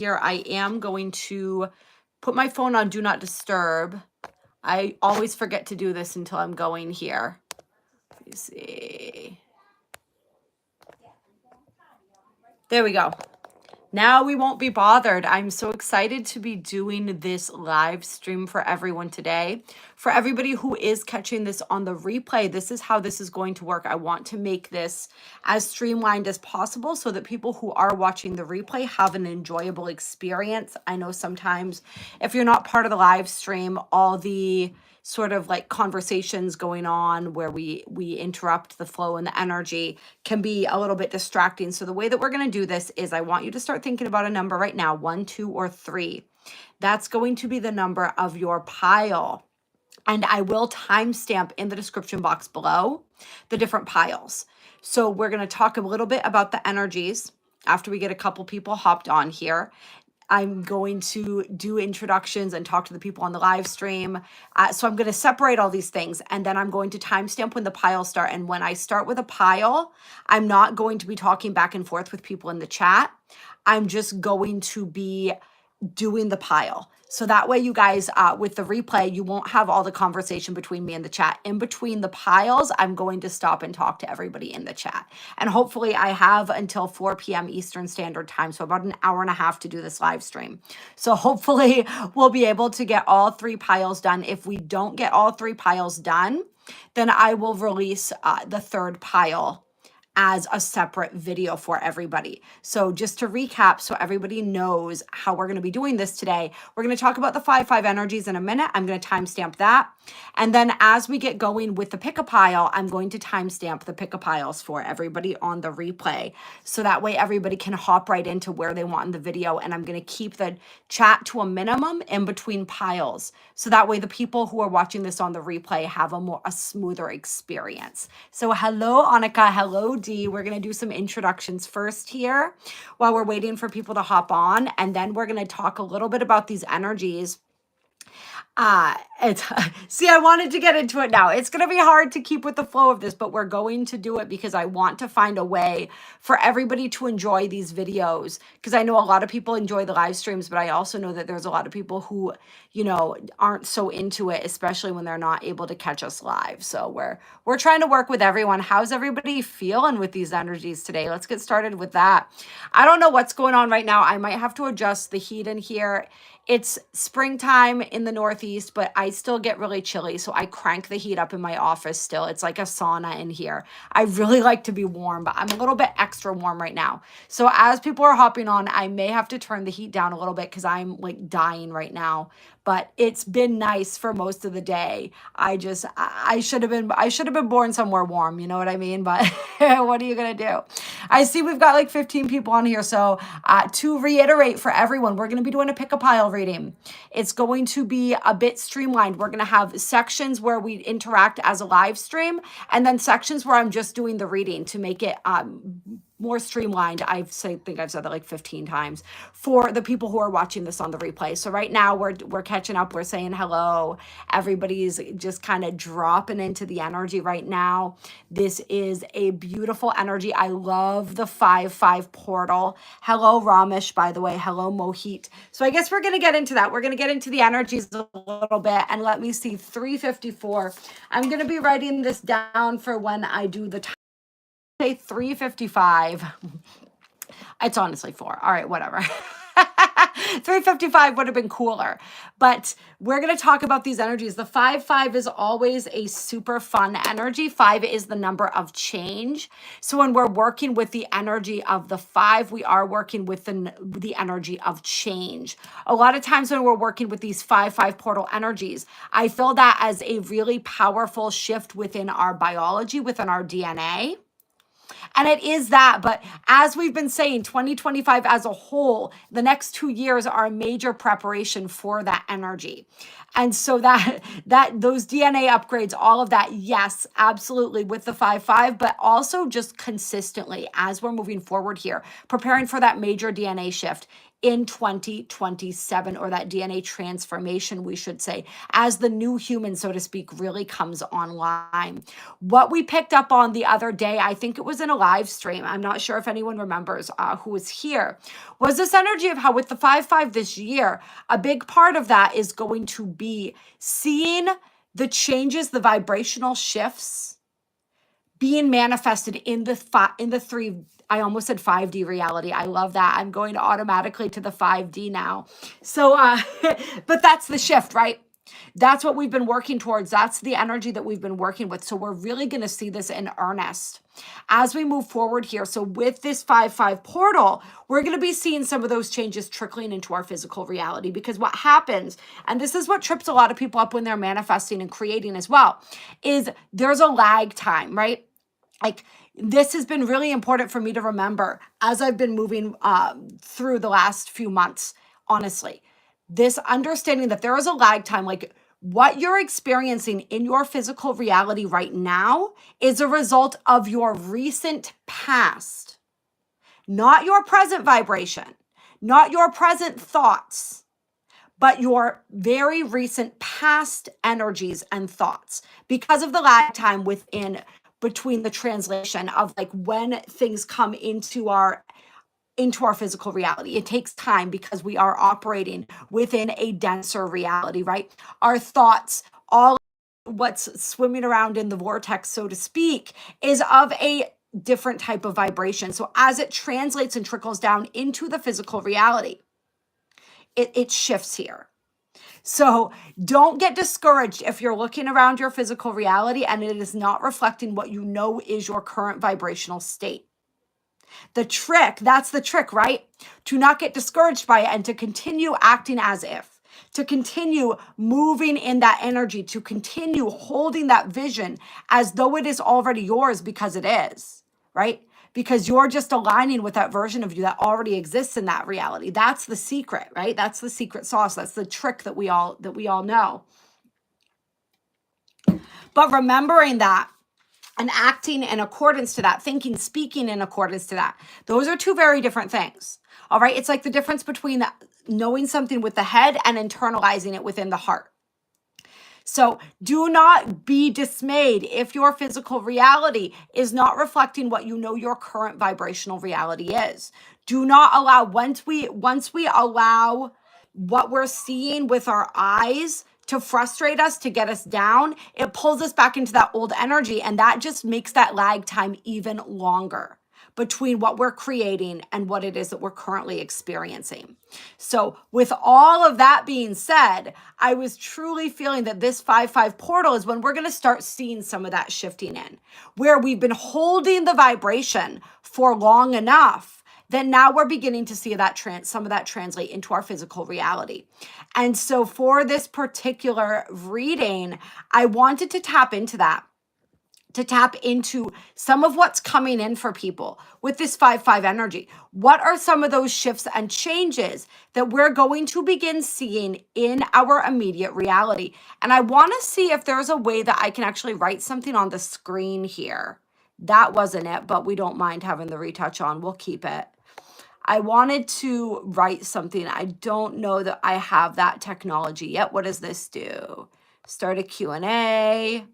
here, I am going to put my phone on Do Not Disturb. I always forget to do this until I'm going here. Let me see. There we go. Now we won't be bothered. I'm so excited to be doing this live stream for everyone today. For everybody who is catching this on the replay, this is how this is going to work. I want to make this as streamlined as possible so that people who are watching the replay have an enjoyable experience. I know sometimes if you're not part of the live stream, all the sort of like conversations going on where we interrupt the flow and the energy can be a little bit distracting. So the way that we're going to do this is I want you to start thinking about a number right now, 1, 2, or 3. That's going to be the number of your pile. And I will timestamp in the description box below the different piles. So we're going to talk a little bit about the energies after we get a couple people hopped on here. I'm going to do introductions and talk to the people on the live stream. So I'm going to separate all these things, and then I'm going to timestamp when the piles start. And when I start with a pile, I'm not going to be talking back and forth with people in the chat. I'm just going to be doing the pile. So that way you guys, with the replay, you won't have all the conversation between me and the chat. In between the piles, I'm going to stop and talk to everybody in the chat. And hopefully I have until 4 p.m. Eastern Standard Time, so about an hour and a half to do this live stream. So hopefully we'll be able to get all 3 piles done. If we don't get all 3 piles done, then I will release the 3rd pile as a separate video for everybody. So just to recap, so everybody knows how we're going to be doing this today, we're going to talk about the 5-5 energies in a minute. I'm going to timestamp that. And then as we get going with the pick a pile, I'm going to timestamp the pick a piles for everybody on the replay. So that way everybody can hop right into where they want in the video. And I'm going to keep the chat to a minimum in between piles. So that way the people who are watching this on the replay have a smoother experience. So hello, Annika. Hello, Dee. We're going to do some introductions first here while we're waiting for people to hop on. And then we're going to talk a little bit about these energies. See, I wanted to get into it now. It's going to be hard to keep with the flow of this, but we're going to do it because I want to find a way for everybody to enjoy these videos. Because I know a lot of people enjoy the live streams, but I also know that there's a lot of people who, you know, aren't so into it, especially when they're not able to catch us live. So we're trying to work with everyone. How's everybody feeling with these energies today? Let's get started with that. I don't know what's going on right now. I might have to adjust the heat in here. It's springtime in the Northeast, but I still get really chilly. So I crank the heat up in my office still. It's like a sauna in here. I really like to be warm, but I'm a little bit extra warm right now. So as people are hopping on, I may have to turn the heat down a little bit because I'm like dying right now. But it's been nice for most of the day. I should have been born somewhere warm, you know what I mean? But what are you gonna do? I see we've got like 15 people on here. So to reiterate for everyone, we're gonna be doing a pick a pile reading. It's going to be a bit streamlined. We're gonna have sections where we interact as a live stream, and then sections where I'm just doing the reading to make it more streamlined. I think I've said that like 15 times for the people who are watching this on the replay. So right now we're catching up. We're saying hello. Everybody's just kind of dropping into the energy right now. This is a beautiful energy. I love the 5-5 portal. Hello, Ramesh, by the way. Hello, Mohit. So I guess we're going to get into that. We're going to get into the energies a little bit, and let me see, 354. I'm going to be writing this down for when I do the time. Say 355. It's honestly 4. All right, whatever. 355 would have been cooler. But we're going to talk about these energies. The 5-5 is always a super fun energy. 5 is the number of change. So when we're working with the energy of the 5, we are working with the energy of change. A lot of times when we're working with these 5-5 portal energies, I feel that as a really powerful shift within our biology, within our DNA. And it is that, but as we've been saying, 2025 as a whole, the next 2 years are a major preparation for that energy. And so that those DNA upgrades, all of that, yes, absolutely with the 5-5, but also just consistently as we're moving forward here, preparing for that major DNA shift. in 2027, or that DNA transformation, we should say, as the new human, so to speak, really comes online. What we picked up on the other day, I think it was in a live stream, I'm not sure if anyone remembers who was here, was this energy of how with the 5-5 this year, a big part of that is going to be seeing the changes, the vibrational shifts being manifested in the three, I almost said 5D reality. I love that. I'm going automatically to the 5D now. So, but that's the shift, right? That's what we've been working towards. That's the energy that we've been working with. So we're really going to see this in earnest as we move forward here. So with this 5-5 portal, we're going to be seeing some of those changes trickling into our physical reality, because what happens, and this is what trips a lot of people up when they're manifesting and creating as well, is there's a lag time, right? Like, this has been really important for me to remember as I've been moving through the last few months, honestly. This understanding that there is a lag time, like what you're experiencing in your physical reality right now is a result of your recent past, not your present vibration, not your present thoughts, but your very recent past energies and thoughts, because of the lag time between the translation of like when things come into our physical reality. It takes time because we are operating within a denser reality, right? Our thoughts, all what's swimming around in the vortex, so to speak, is of a different type of vibration. So as it translates and trickles down into the physical reality, it shifts here. So don't get discouraged if you're looking around your physical reality and it is not reflecting what you know is your current vibrational state. That's the trick, right? To not get discouraged by it and to continue acting as if, to continue moving in that energy, to continue holding that vision as though it is already yours, because it is, right? Because you're just aligning with that version of you that already exists in that reality. That's the secret, right? That's the secret sauce. That's the trick that we all know. But remembering that and acting in accordance to that, thinking, speaking in accordance to that, those are two very different things. All right. It's like the difference between knowing something with the head and internalizing it within the heart. So do not be dismayed if your physical reality is not reflecting what you know your current vibrational reality is. Do not allow, once we allow what we're seeing with our eyes to frustrate us, to get us down, it pulls us back into that old energy, and that just makes that lag time even longer between what we're creating and what it is that we're currently experiencing. So with all of that being said, I was truly feeling that this 5-5 portal is when we're going to start seeing some of that shifting in, where we've been holding the vibration for long enough that now we're beginning to see that some of that translate into our physical reality. And so for this particular reading, I wanted to tap into that, to tap into some of what's coming in for people with this 5-5 energy. What are some of those shifts and changes that we're going to begin seeing in our immediate reality? And I want to see if there's a way that I can actually write something on the screen here. That wasn't it, but we don't mind having the retouch on. We'll keep it. I wanted to write something. I don't know that I have that technology yet. What does this do? Start a Q&A.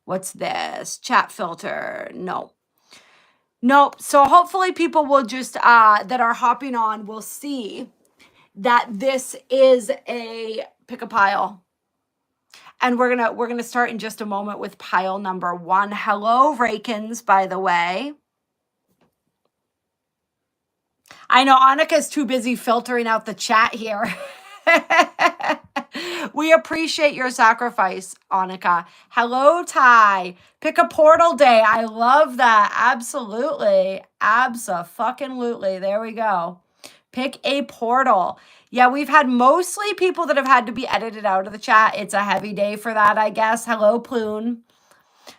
What's this? Chat filter. No. Nope. So hopefully people will just, that are hopping on, will see that this is pick a pile. And we're gonna start in just a moment with pile number 1. Hello, Rakins, by the way. I know Annika's too busy filtering out the chat here. We appreciate your sacrifice, Annika. Hello, Ty. Pick a portal day. I love that. Absolutely. Abso-fucking-lutely. There we go. Pick a portal. Yeah, we've had mostly people that have had to be edited out of the chat. It's a heavy day for that, I guess. Hello, Ploon.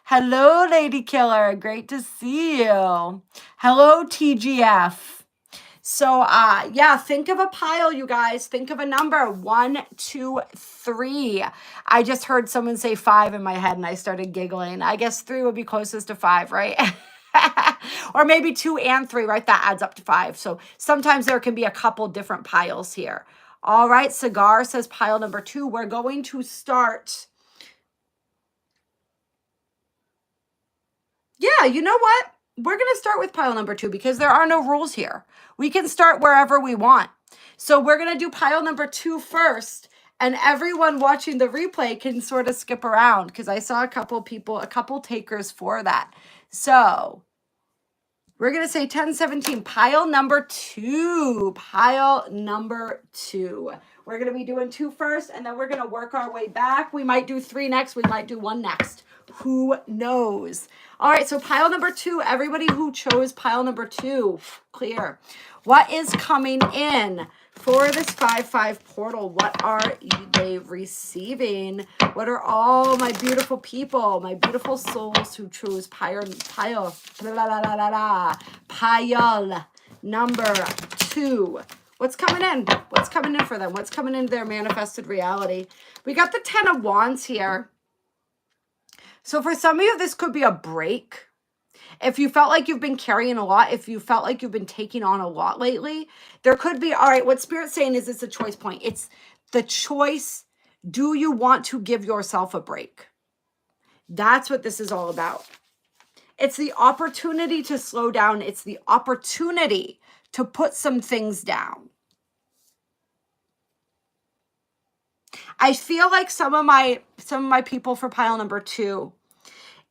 Hello, Lady Killer. Great to see you. Hello, TGF. So, yeah, think of a pile, you guys. Think of a number. 1, 2, 3. I just heard someone say 5 in my head and I started giggling. I guess 3 would be closest to 5, right? Or maybe 2 and 3, right? That adds up to 5. So sometimes there can be a couple different piles here. All right, Cigar says pile number 2. We're going to start. Yeah, you know what? We're going to start with pile number 2 because there are no rules here. We can start wherever we want. So we're going to do pile number 2 first. And everyone watching the replay can sort of skip around because I saw a couple people, a couple takers for that. So we're going to say 1017, pile number 2, pile number 2. We're going to be doing 2 first, and then we're going to work our way back. We might do 3 next. We might do 1 next. Who knows? All right, so pile number 2, everybody who chose pile number 2, clear. What is coming in for this 5-5 portal? What are they receiving? What are all my beautiful people, my beautiful souls who chose pile number 2? What's coming in? What's coming in for them? What's coming into their manifested reality? We got the 10 of Wands here. So for some of you, this could be a break. If you felt like you've been carrying a lot, if you felt like you've been taking on a lot lately, there could be, all right, what Spirit's saying is it's a choice point. It's the choice. Do you want to give yourself a break? That's what this is all about. It's the opportunity to slow down. It's the opportunity to put some things down. I feel like some of my people for pile number 2,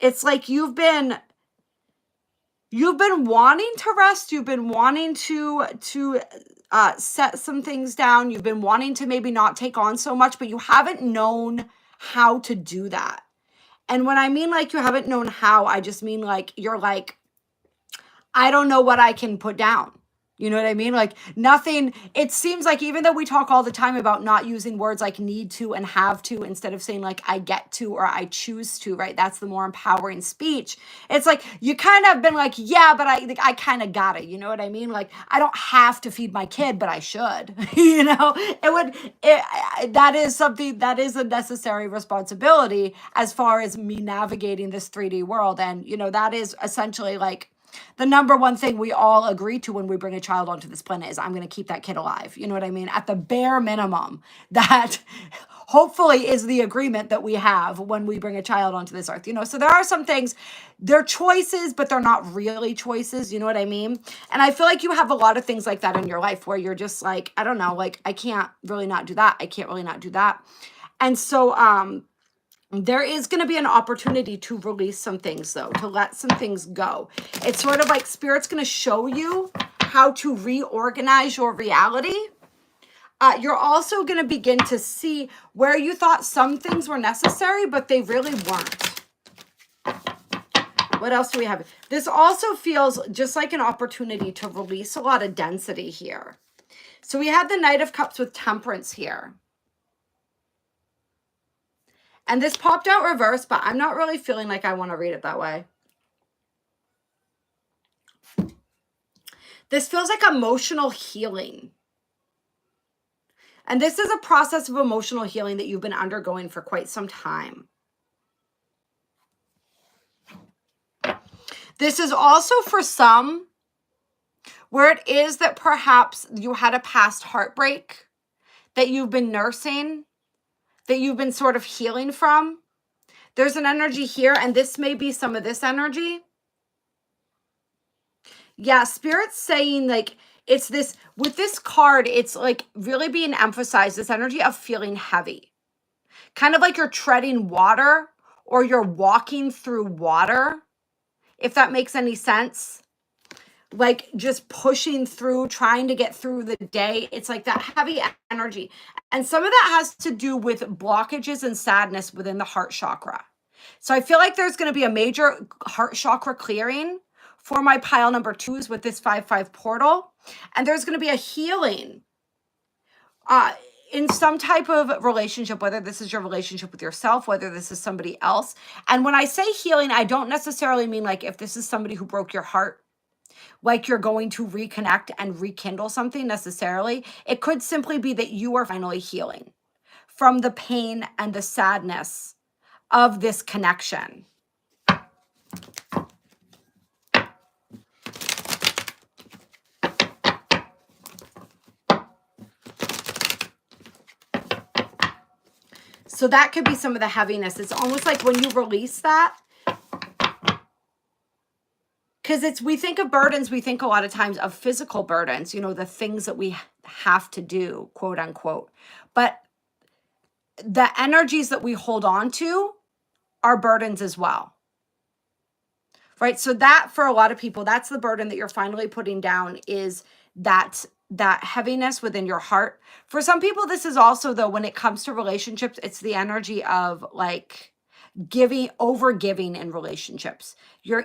it's like you've been wanting to rest. You've been wanting to set some things down. You've been wanting to maybe not take on so much, but you haven't known how to do that. And when I mean like you haven't known how, I just mean like you're like, I don't know what I can put down. You know what I mean? Like nothing, it seems like even though we talk all the time about not using words like need to and have to, instead of saying like I get to or I choose to, right? That's the more empowering speech. It's like you kind of been like, yeah, but I kind of got it. You know what I mean? Like I don't have to feed my kid, but I should. You know, that is something that is a necessary responsibility as far as me navigating this 3D world. And, you know, that is essentially like, the number one thing we all agree to when we bring a child onto this planet is I'm going to keep that kid alive. You know what I mean? At the bare minimum, that hopefully is the agreement that we have when we bring a child onto this earth. You know, so there are some things, they're choices, but they're not really choices. You know what I mean? And I feel like you have a lot of things like that in your life where you're just like, I don't know, like I can't really not do that. I can't really not do that. And so, there is going to be an opportunity to release some things, though, to let some things go. It's sort of like Spirit's going to show you how to reorganize your reality. You're also going to begin to see where you thought some things were necessary, but they really weren't. What else do we have? This also feels just like an opportunity to release a lot of density here. So we have the Knight of Cups with Temperance here. And this popped out reverse, but I'm not really feeling like I want to read it that way. This feels like emotional healing. And this is a process of emotional healing that you've been undergoing for quite some time. This is also for some where it is that perhaps you had a past heartbreak that you've been nursing, that you've been sort of healing from. There's an energy here, and this may be some of this energy. Yeah, Spirit's saying like, it's this, with this card, it's like really being emphasized, this energy of feeling heavy. Kind of like you're treading water or you're walking through water, if that makes any sense. Like just pushing through, trying to get through the day. It's like that heavy energy. And some of that has to do with blockages and sadness within the heart chakra. So I feel like there's going to be a major heart chakra clearing for my pile number 2s with this 5-5 portal. And there's going to be a healing in some type of relationship, whether this is your relationship with yourself, whether this is somebody else. And when I say healing, I don't necessarily mean like if this is somebody who broke your heart, like you're going to reconnect and rekindle something necessarily. It could simply be that you are finally healing from the pain and the sadness of this connection. So that could be some of the heaviness. It's almost like when you release that, because we think of burdens, we think a lot of times of physical burdens, you know, the things that we have to do, quote unquote. But the energies that we hold on to are burdens as well, right? So that for a lot of people, that's the burden that you're finally putting down, is that heaviness within your heart. For some people, this is also, though, when it comes to relationships, it's the energy of like over giving in relationships. You're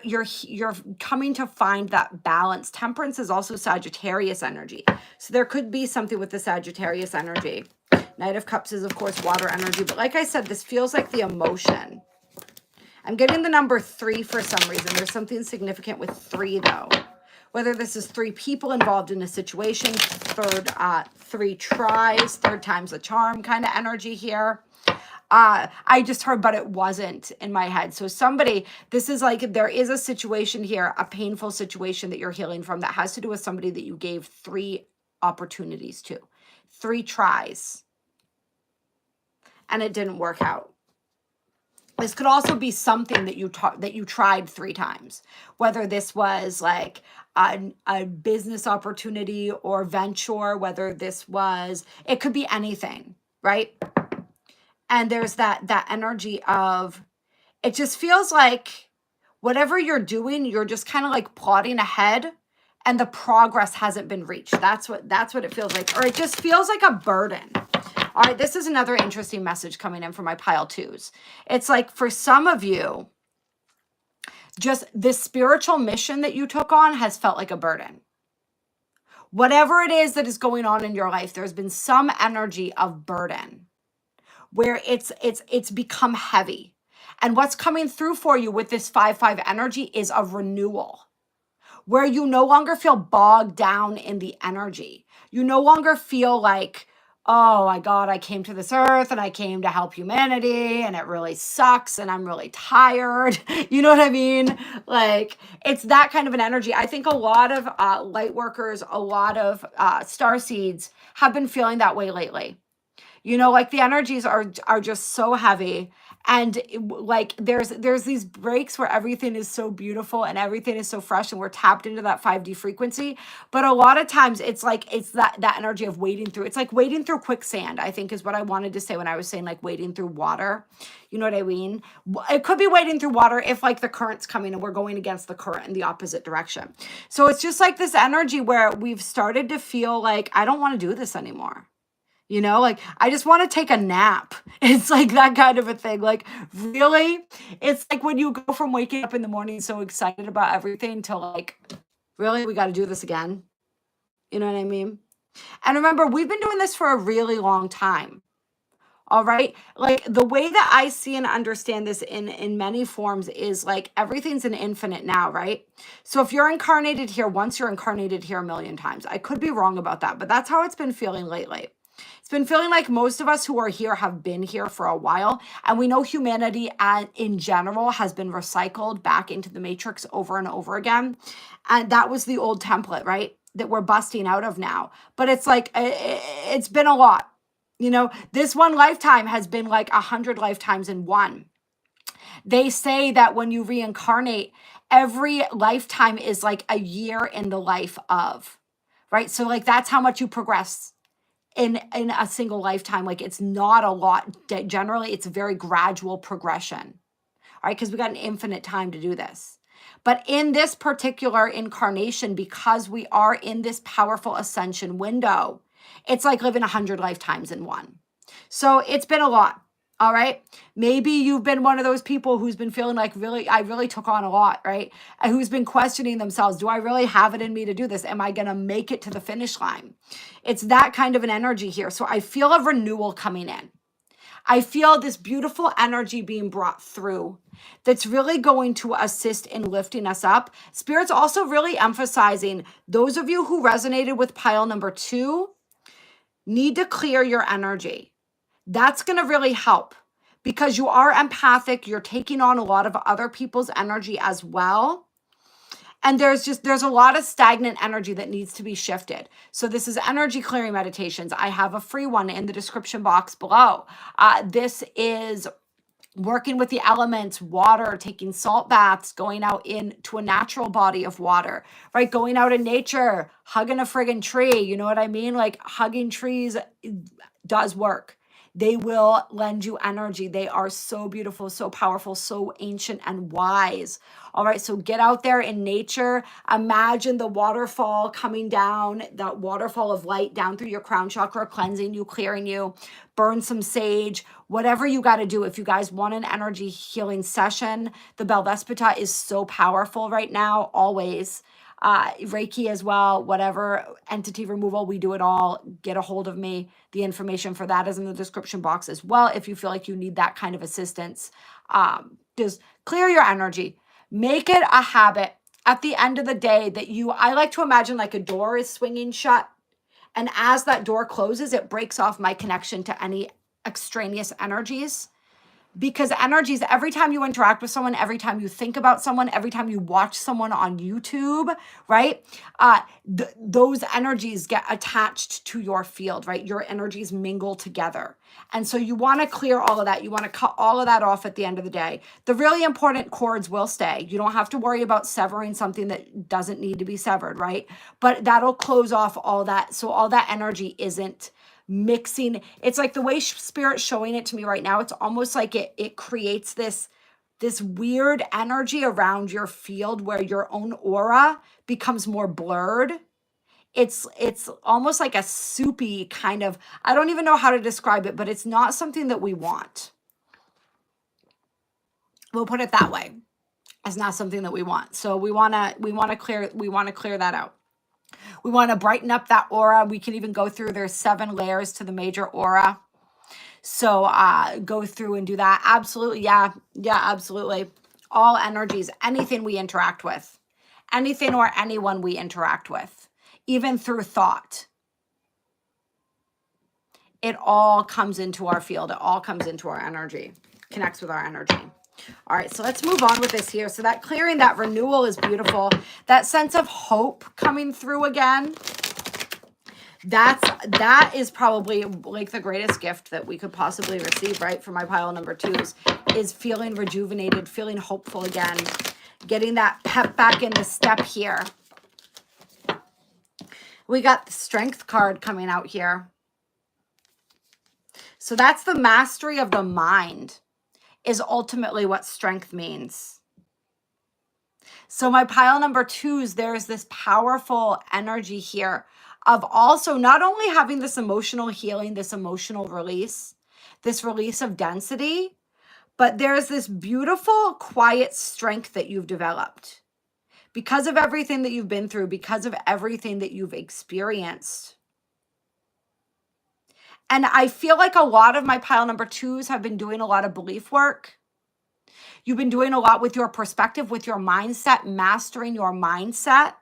coming to find that balance. Temperance is also Sagittarius energy. So there could be something with the Sagittarius energy. Knight of Cups is, of course, water energy. But like I said, this feels like the emotion. I'm getting the number 3 for some reason. There's something significant with 3, though. Whether this is 3 people involved in a situation, 3 tries, 3rd time's a charm kind of energy here. I just heard, but it wasn't in my head. So somebody, this is like, there is a situation here, a painful situation that you're healing from that has to do with somebody that you gave 3 opportunities to, 3 tries, and it didn't work out. This could also be something that you tried 3 times, whether this was like a business opportunity or venture, whether this was, it could be anything, right? And there's that energy of, it just feels like whatever you're doing, you're just kind of like plodding ahead and the progress hasn't been reached. That's what it feels like. Or it just feels like a burden. All right, this is another interesting message coming in from my pile 2s. It's like for some of you, just this spiritual mission that you took on has felt like a burden. Whatever it is that is going on in your life, there's been some energy of burden where it's become heavy. And what's coming through for you with this 5-5 energy is a renewal, where you no longer feel bogged down in the energy. You no longer feel like, oh my God, I came to this earth and I came to help humanity and it really sucks and I'm really tired. You know what I mean? Like, it's that kind of an energy. I think a lot of light workers, a lot of starseeds have been feeling that way lately. You know, like the energies are just so heavy. And like there's these breaks where everything is so beautiful and everything is so fresh and we're tapped into that 5D frequency. But a lot of times it's like, it's that energy of wading through. It's like wading through quicksand, I think is what I wanted to say when I was saying like wading through water. You know what I mean? It could be wading through water if like the current's coming and we're going against the current in the opposite direction. So it's just like this energy where we've started to feel like, I don't want to do this anymore. You know, like, I just want to take a nap. It's like that kind of a thing. Like, really? It's like when you go from waking up in the morning so excited about everything to like, really, we got to do this again. You know what I mean? And remember, we've been doing this for a really long time. All right. Like the way that I see and understand this in many forms is like everything's an infinite now, right? So if you're incarnated here once, you're incarnated here a million times. I could be wrong about that, but that's how it's been feeling lately. It's been feeling like most of us who are here have been here for a while. And we know humanity in general has been recycled back into the matrix over and over again. And that was the old template, right? That we're busting out of now. But it's like, it's been a lot. You know, this one lifetime has been like 100 lifetimes in one. They say that when you reincarnate, every lifetime is like a year in the life of, right? So like that's how much you progress in a single lifetime. Like it's not a lot. Generally, it's a very gradual progression, all right? Because we got an infinite time to do this. But in this particular incarnation, because we are in this powerful ascension window, it's like living 100 lifetimes in one. So it's been a lot. All right. Maybe you've been one of those people who's been feeling like I really took on a lot, right? And who's been questioning themselves. Do I really have it in me to do this? Am I going to make it to the finish line? It's that kind of an energy here. So I feel a renewal coming in. I feel this beautiful energy being brought through that's really going to assist in lifting us up. Spirit's also really emphasizing those of you who resonated with pile number 2 need to clear your energy. That's going to really help because you are empathic. You're taking on a lot of other people's energy as well. And there's a lot of stagnant energy that needs to be shifted. So this is energy clearing meditations. I have a free one in the description box below. This is working with the elements, water, taking salt baths, going out into a natural body of water, right? Going out in nature, hugging a friggin' tree. You know what I mean? Like hugging trees does work. They will lend you energy. They are so beautiful, so powerful, so ancient and wise. All right, so get out there in nature. Imagine the waterfall coming down, that waterfall of light down through your crown chakra, cleansing you, clearing you. Burn some sage, whatever you got to do. If you guys want an energy healing session, the Bell Vespita is so powerful right now, always. Reiki as well, whatever, entity removal, we do it all. Get a hold of me. The information for that is in the description box as well. If you feel like you need that kind of assistance, just clear your energy. Make it a habit at the end of the day that I like to imagine like a door is swinging shut. And as that door closes, it breaks off my connection to any extraneous energies. Because energies, every time you interact with someone, every time you think about someone, every time you watch someone on YouTube, right? Those energies get attached to your field, right? Your energies mingle together. And so you want to clear all of that. You want to cut all of that off at the end of the day. The really important cords will stay. You don't have to worry about severing something that doesn't need to be severed, right? But that'll close off all that. So all that energy isn't mixing. It's like the way Spirit's showing it to me right now. It's almost like it creates this weird energy around your field where your own aura becomes more blurred. It's almost like a soupy kind of, I don't even know how to describe it, but it's not something that we want. We'll put it that way. It's not something that we want. So we want to clear that out. We want to brighten up that aura. We can even go through, there's 7 layers to the major aura. So go through and do that. Absolutely. Yeah, absolutely. All energies, anything we interact with, anything or anyone we interact with, even through thought. It all comes into our field. It all comes into our energy, connects with our energy. All right, so let's move on with this here. So that clearing, that renewal is beautiful. That sense of hope coming through again. That is probably like the greatest gift that we could possibly receive, right? For my pile number 2s is feeling rejuvenated, feeling hopeful again, getting that pep back in the step here. We got the strength card coming out here. So that's the mastery of the mind is ultimately what strength means. So my pile number 2s, there's this powerful energy here of also not only having this emotional healing, this emotional release, this release of density, but there's this beautiful, quiet strength that you've developed because of everything that you've been through, because of everything that you've experienced. And I feel like a lot of my pile number 2s have been doing a lot of belief work. You've been doing a lot with your perspective, with your mindset, mastering your mindset.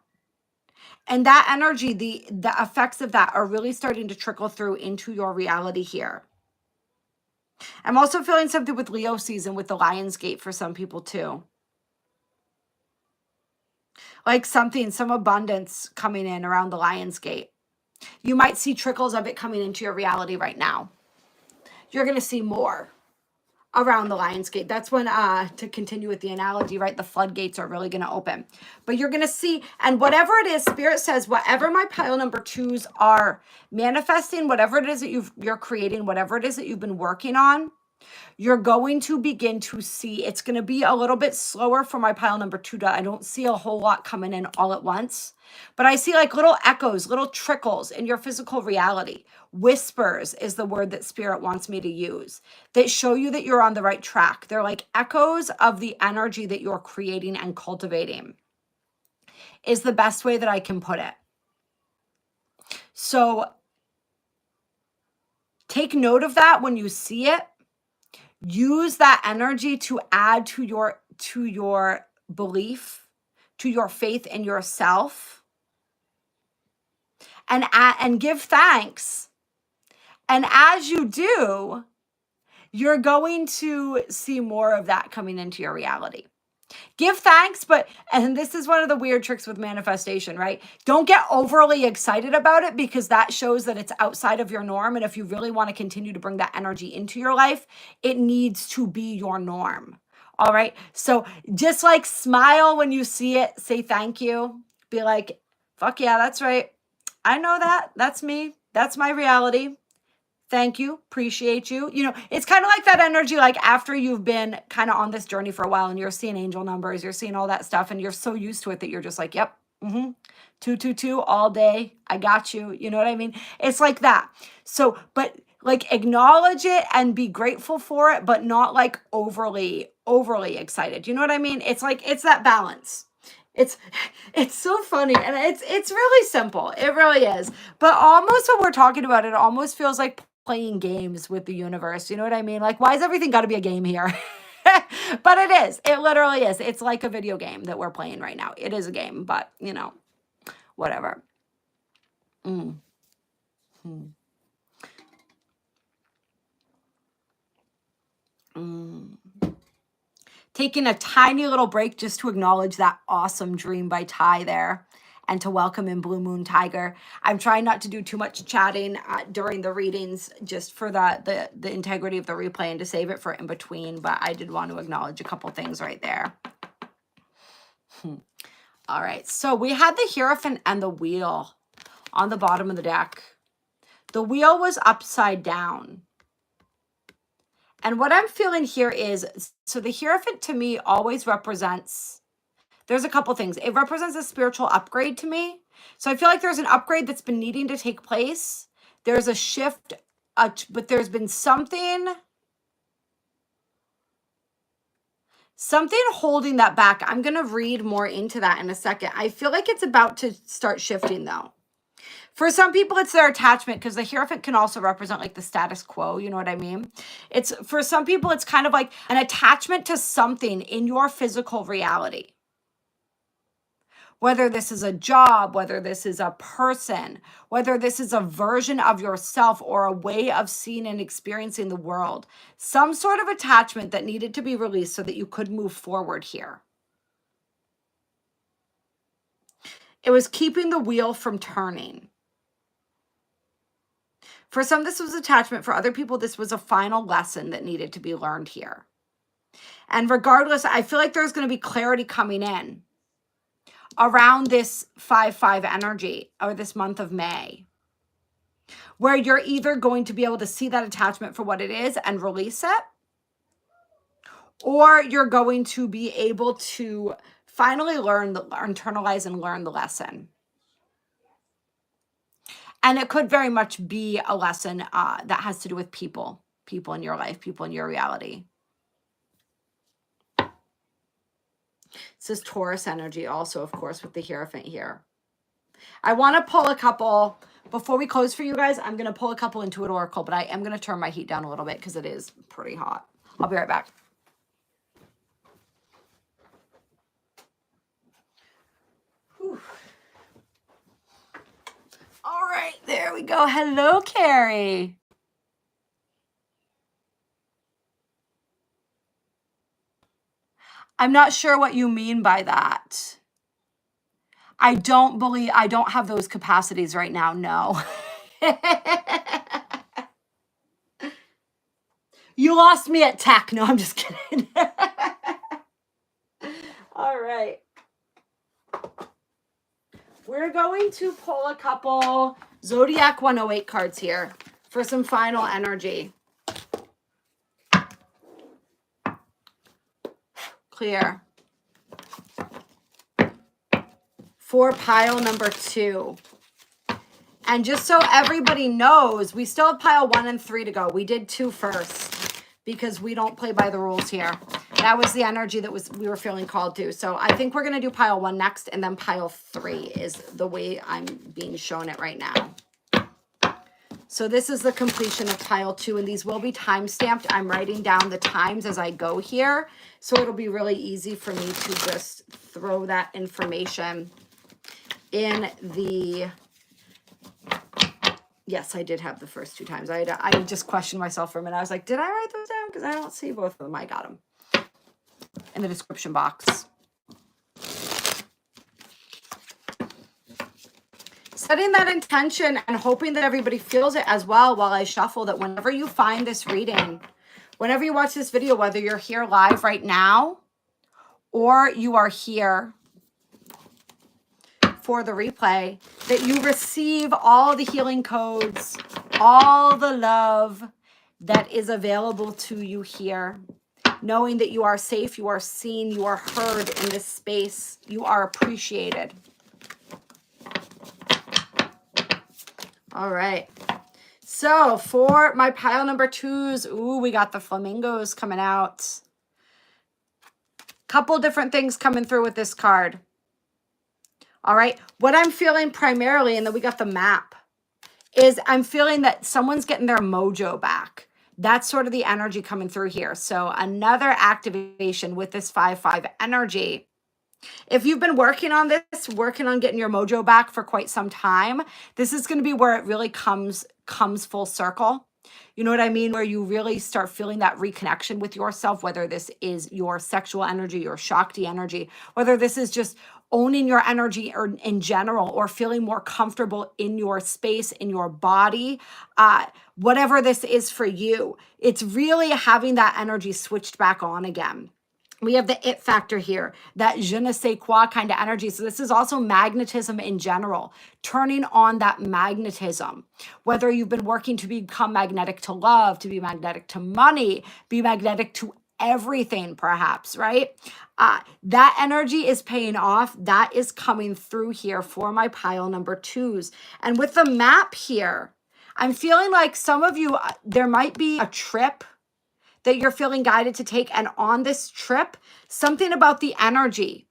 And that energy, the effects of that are really starting to trickle through into your reality here. I'm also feeling something with Leo season with the Lion's Gate for some people too. Like some abundance coming in around the Lion's Gate. You might see trickles of it coming into your reality right now. You're going to see more around the Lion's Gate. That's when, to continue with the analogy, right? The floodgates are really going to open. But you're going to see, and whatever it is, Spirit says, whatever my pile number 2s are manifesting, whatever it is that you're creating, whatever it is that you've been working on, you're going to begin to see. It's going to be a little bit slower for my pile number 2. I don't see a whole lot coming in all at once, but I see like little echoes, little trickles in your physical reality. Whispers is the word that Spirit wants me to use that show you that you're on the right track. They're like echoes of the energy that you're creating and cultivating is the best way that I can put it. So take note of that when you see it. Use that energy to add to your belief, to your faith in yourself, and give thanks. And as you do, you're going to see more of that coming into your reality. Give thanks, but, and this is one of the weird tricks with manifestation, right? Don't get overly excited about it because that shows that it's outside of your norm. And if you really want to continue to bring that energy into your life, it needs to be your norm. All right. So just like smile when you see it, say thank you, be like, fuck yeah, that's right. I know that. That's me. That's my reality. Thank you. Appreciate you. You know, it's kind of like that energy, like after you've been kind of on this journey for a while and you're seeing angel numbers, you're seeing all that stuff, and you're so used to it that you're just like, yep, 222 all day. I got you. You know what I mean? It's like that. So, but like acknowledge it and be grateful for it, but not like overly excited. You know what I mean? It's like, it's that balance. It's it's so funny, and it's really simple. It really is. But almost when we're talking about it, it almost feels like playing games with the universe. You know what I mean? Like, why is everything got to be a game here? But it is. It literally is. It's like a video game that we're playing right now. It is a game, but you know, whatever. Mm. Mm. Mm. Taking a tiny little break just to acknowledge that awesome dream by Ty there and to welcome in Blue Moon Tiger. I'm trying not to do too much chatting during the readings just for the integrity of the replay and to save it for in between, but I did want to acknowledge a couple things right there. All right, so we had the Hierophant and the Wheel on the bottom of the deck. The Wheel was upside down. And what I'm feeling here is, so the Hierophant to me always represents, there's a couple things. It represents a spiritual upgrade to me. So I feel like there's an upgrade that's been needing to take place. There's a shift, but there's been something holding that back. I'm going to read more into that in a second. I feel like it's about to start shifting though. For some people, it's their attachment, because the Hierophant can also represent like the status quo. You know what I mean? It's, for some people, it's kind of like an attachment to something in your physical reality. Whether this is a job, whether this is a person, whether this is a version of yourself or a way of seeing and experiencing the world, some sort of attachment that needed to be released so that you could move forward here. It was keeping the wheel from turning. For some, this was attachment. For other people, this was a final lesson that needed to be learned here. And regardless, I feel like there's going to be clarity coming in around this 5/5 energy, or this month of May, where you're either going to be able to see that attachment for what it is and release it, or you're going to be able to finally internalize and learn the lesson. And it could very much be a lesson that has to do with people in your life, people in your reality. This is Taurus energy also, of course, with the Hierophant here. I want to pull a couple, before we close for you guys, I'm going to pull a couple Intuit Oracle, but I am going to turn my heat down a little bit because it is pretty hot. I'll be right back. Whew. All right, there we go. Hello, Carrie. I'm not sure what you mean by that. I don't have those capacities right now. No. You lost me at tech. No, I'm just kidding. All right. We're going to pull a couple Zodiac 108 cards here for some final energy. Clear. For pile number 2. And just so everybody knows, we still have pile 1 and 3 to go. We did 2 first because we don't play by the rules here. That was the energy that we were feeling called to. So I think we're going to do pile 1 next, and then pile 3 is the way I'm being shown it right now. So this is the completion of pile 2, and these will be time stamped. I'm writing down the times as I go here, so it'll be really easy for me to just throw that information in the... Yes, I did have the first 2 times. I just questioned myself for a minute. I was like, did I write those down? Because I don't see both of them. I got them. in the description box. Setting that intention and hoping that everybody feels it as well while I shuffle, that whenever you find this reading, whenever you watch this video, whether you're here live right now or you are here for the replay, that you receive all the healing codes, all the love that is available to you here, knowing that you are safe, you are seen, you are heard in this space, you are appreciated. All right. So for my pile number 2s, ooh, we got the flamingos coming out. Couple different things coming through with this card. All right. What I'm feeling primarily, and then we got the map, is I'm feeling that someone's getting their mojo back. That's sort of the energy coming through here. So another activation with this 5-5 energy. If you've been working on this, working on getting your mojo back for quite some time, this is going to be where it really comes full circle. You know what I mean? Where you really start feeling that reconnection with yourself, whether this is your sexual energy, your Shakti energy, whether this is just owning your energy or in general, or feeling more comfortable in your space, in your body, whatever this is for you, it's really having that energy switched back on again. We have the it factor here, that je ne sais quoi kind of energy. So this is also magnetism in general, turning on that magnetism. Whether you've been working to become magnetic to love, to be magnetic to money, be magnetic to everything perhaps, right? That energy is paying off. That is coming through here for my pile number 2s. And with the map here, I'm feeling like some of you, there might be a trip that you're feeling guided to take. And on this trip, something about the energy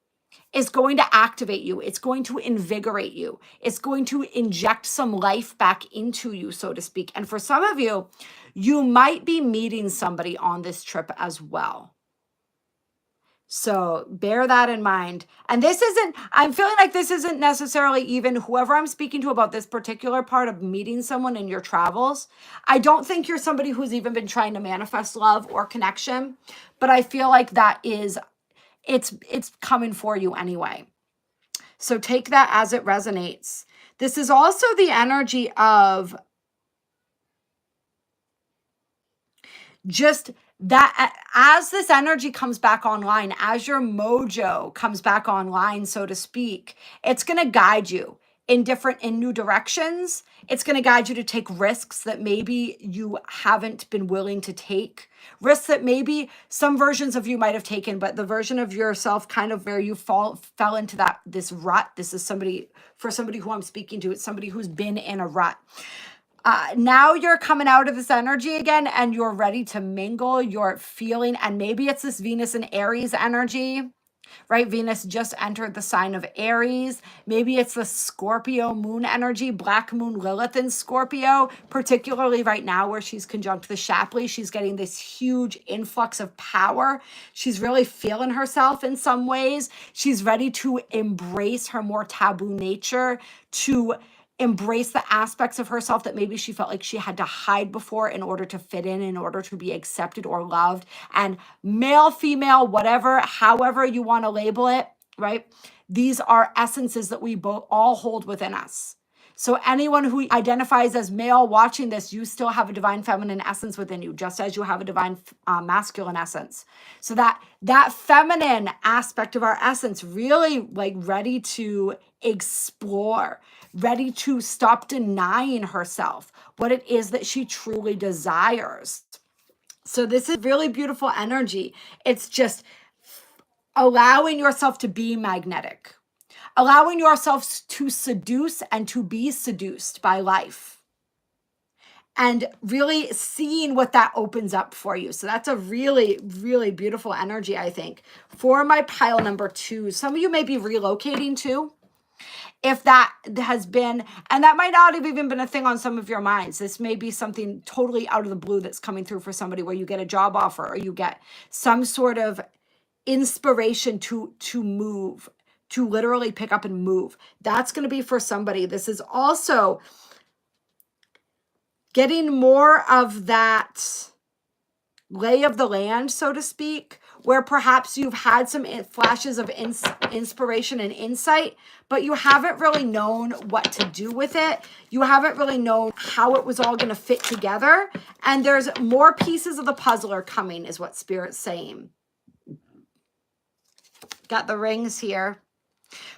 is going to activate you. It's going to invigorate you. It's going to inject some life back into you, so to speak. And for some of you, you might be meeting somebody on this trip as well. So bear that in mind. And this isn't, I'm feeling like this isn't necessarily even whoever I'm speaking to about this particular part of meeting someone in your travels. I don't think you're somebody who's even been trying to manifest love or connection, but I feel like that is, it's coming for you anyway. So take that as it resonates. This is also the energy of just that as this energy comes back online, as your mojo comes back online, so to speak, it's going to guide you in new directions. It's going to guide you to take risks that maybe you haven't been willing to take, risks that maybe some versions of you might have taken, but the version of yourself kind of where you fell into this rut. This is for somebody who I'm speaking to. It's somebody who's been in a rut. Now you're coming out of this energy again and you're ready to mingle, you're feeling, and maybe it's this Venus and Aries energy, right? Venus just entered the sign of Aries. Maybe it's the Scorpio moon energy, Black Moon Lilith in Scorpio, particularly right now where she's conjunct the Shapley. She's getting this huge influx of power. She's really feeling herself in some ways. She's ready to embrace her more taboo nature, to embrace the aspects of herself that maybe she felt like she had to hide before in order to fit in order to be accepted or loved. And male, female, whatever, however you want to label it, right? These are essences that we both all hold within us. So anyone who identifies as male watching this, you still have a divine feminine essence within you, just as you have a divine masculine essence. So that feminine aspect of our essence really like ready to explore, ready to stop denying herself what it is that she truly desires. So this is really beautiful energy. It's just allowing yourself to be magnetic, allowing yourself to seduce and to be seduced by life, and really seeing what that opens up for you. So that's a really, really beautiful energy, I think. For my pile number 2, some of you may be relocating too. If that has been, and that might not have even been a thing on some of your minds. This may be something totally out of the blue that's coming through for somebody, where you get a job offer or you get some sort of inspiration to move, to literally pick up and move. That's going to be for somebody. This is also getting more of that lay of the land, so to speak, where perhaps you've had some flashes of inspiration and insight, but you haven't really known what to do with it. You haven't really known how it was all going to fit together. And there's more pieces of the puzzle are coming, is what Spirit's saying. Got the rings here.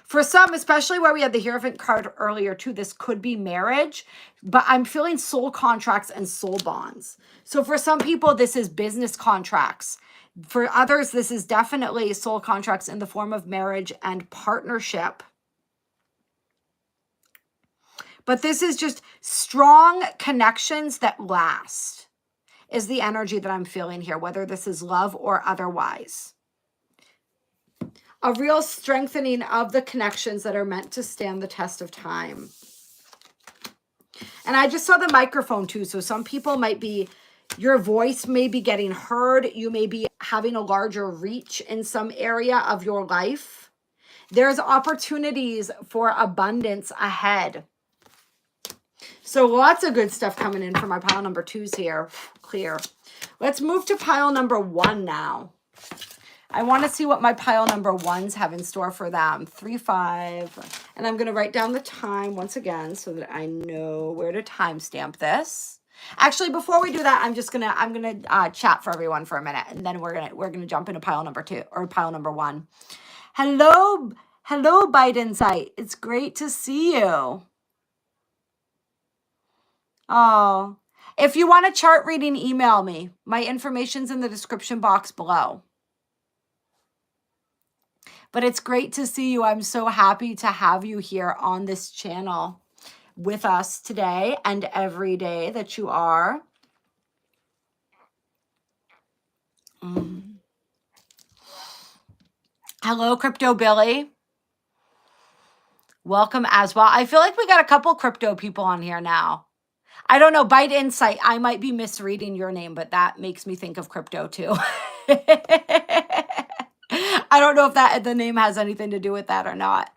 For some, especially where we had the Hierophant card earlier too, this could be marriage, but I'm feeling soul contracts and soul bonds. So for some people, this is business contracts. For others, this is definitely soul contracts in the form of marriage and partnership. But this is just strong connections that last, is the energy that I'm feeling here, whether this is love or otherwise. A real strengthening of the connections that are meant to stand the test of time. And I just saw the microphone too. So some people might be, your voice may be getting heard. You may be having a larger reach in some area of your life. There's opportunities for abundance ahead. So lots of good stuff coming in for my pile number 2s here. Clear. Let's move to pile number 1 now. I want to see what my pile number 1s have in store for them. 3, 5. And I'm going to write down the time once again so that I know where to timestamp this. Actually, before we do that, I'm going to chat for everyone for a minute, and then we're going to jump into pile number 2 or pile number 1. Hello, Biden Sight. It's great to see you. Oh, if you want a chart reading, email me. My information's in the description box below. But it's great to see you. I'm so happy to have you here on this channel with us today and every day that you are. Hello, Crypto Billy. Welcome as well. I feel like we got a couple crypto people on here now. I don't know, Byte Insight. I might be misreading your name, but that makes me think of crypto too. I don't know if the name has anything to do with that or not.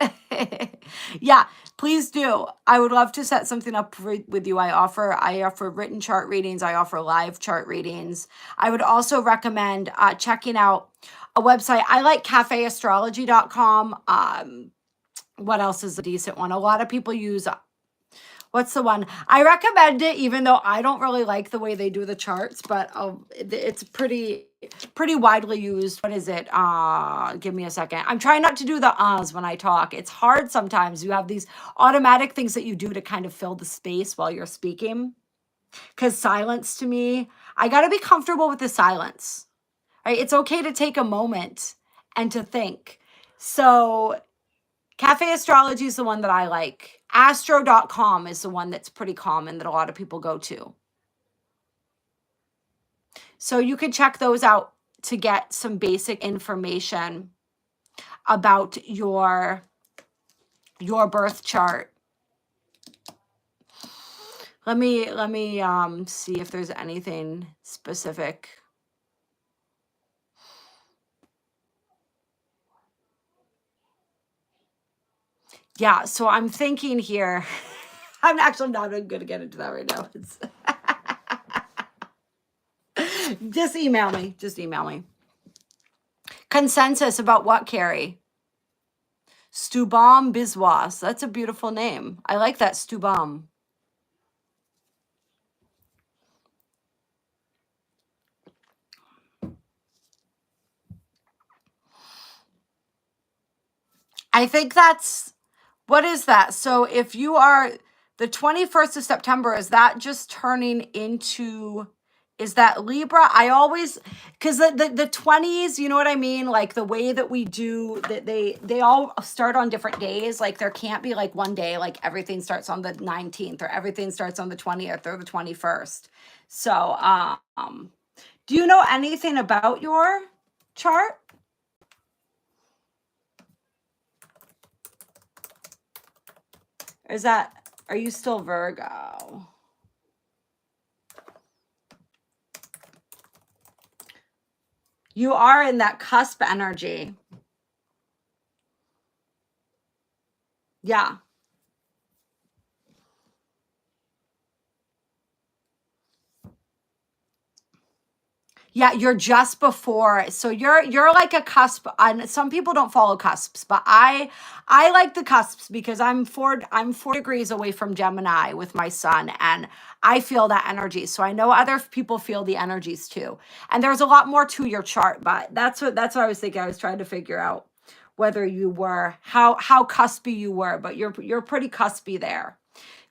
Yeah, please do. I would love to set something up with you. I offer written chart readings. I offer live chart readings. I would also recommend checking out a website. I like cafeastrology.com. What else is a decent one? A lot of people use, what's the one? I recommend it, even though I don't really like the way they do the charts, but it's pretty widely used. What is it? Give me a second. I'm trying not to do the ahs when I talk. It's hard sometimes. You have these automatic things that you do to kind of fill the space while you're speaking. Because silence to me, I got to be comfortable with the silence. Right? It's okay to take a moment and to think. So Cafe Astrology is the one that I like. Astro.com is the one that's pretty common that a lot of people go to. So you can check those out to get some basic information about your birth chart. Let me see if there's anything specific. Yeah, so I'm thinking here. I'm actually not going to get into that right now. Just email me. Just email me. Consensus about what, Carrie? Stubam Biswas. That's a beautiful name. I like that, Stubam. I think that's, what is that? So if you are, the 21st of September, is that just turning into, is that Libra? I always, because the 20s, you know what I mean? Like the way that we do, that they all start on different days. Like there can't be like one day, like everything starts on the 19th or everything starts on the 20th or the 21st. So do you know anything about your chart? Is that, are you still Virgo? You are in that cusp energy. Yeah. Yeah, you're just before. So you're like a cusp. And some people don't follow cusps, but I like the cusps because I'm 4 degrees away from Gemini with my sun, and I feel that energy. So I know other people feel the energies too. And there's a lot more to your chart, but that's what I was thinking. I was trying to figure out whether you were how cuspy you were, but you're pretty cuspy there.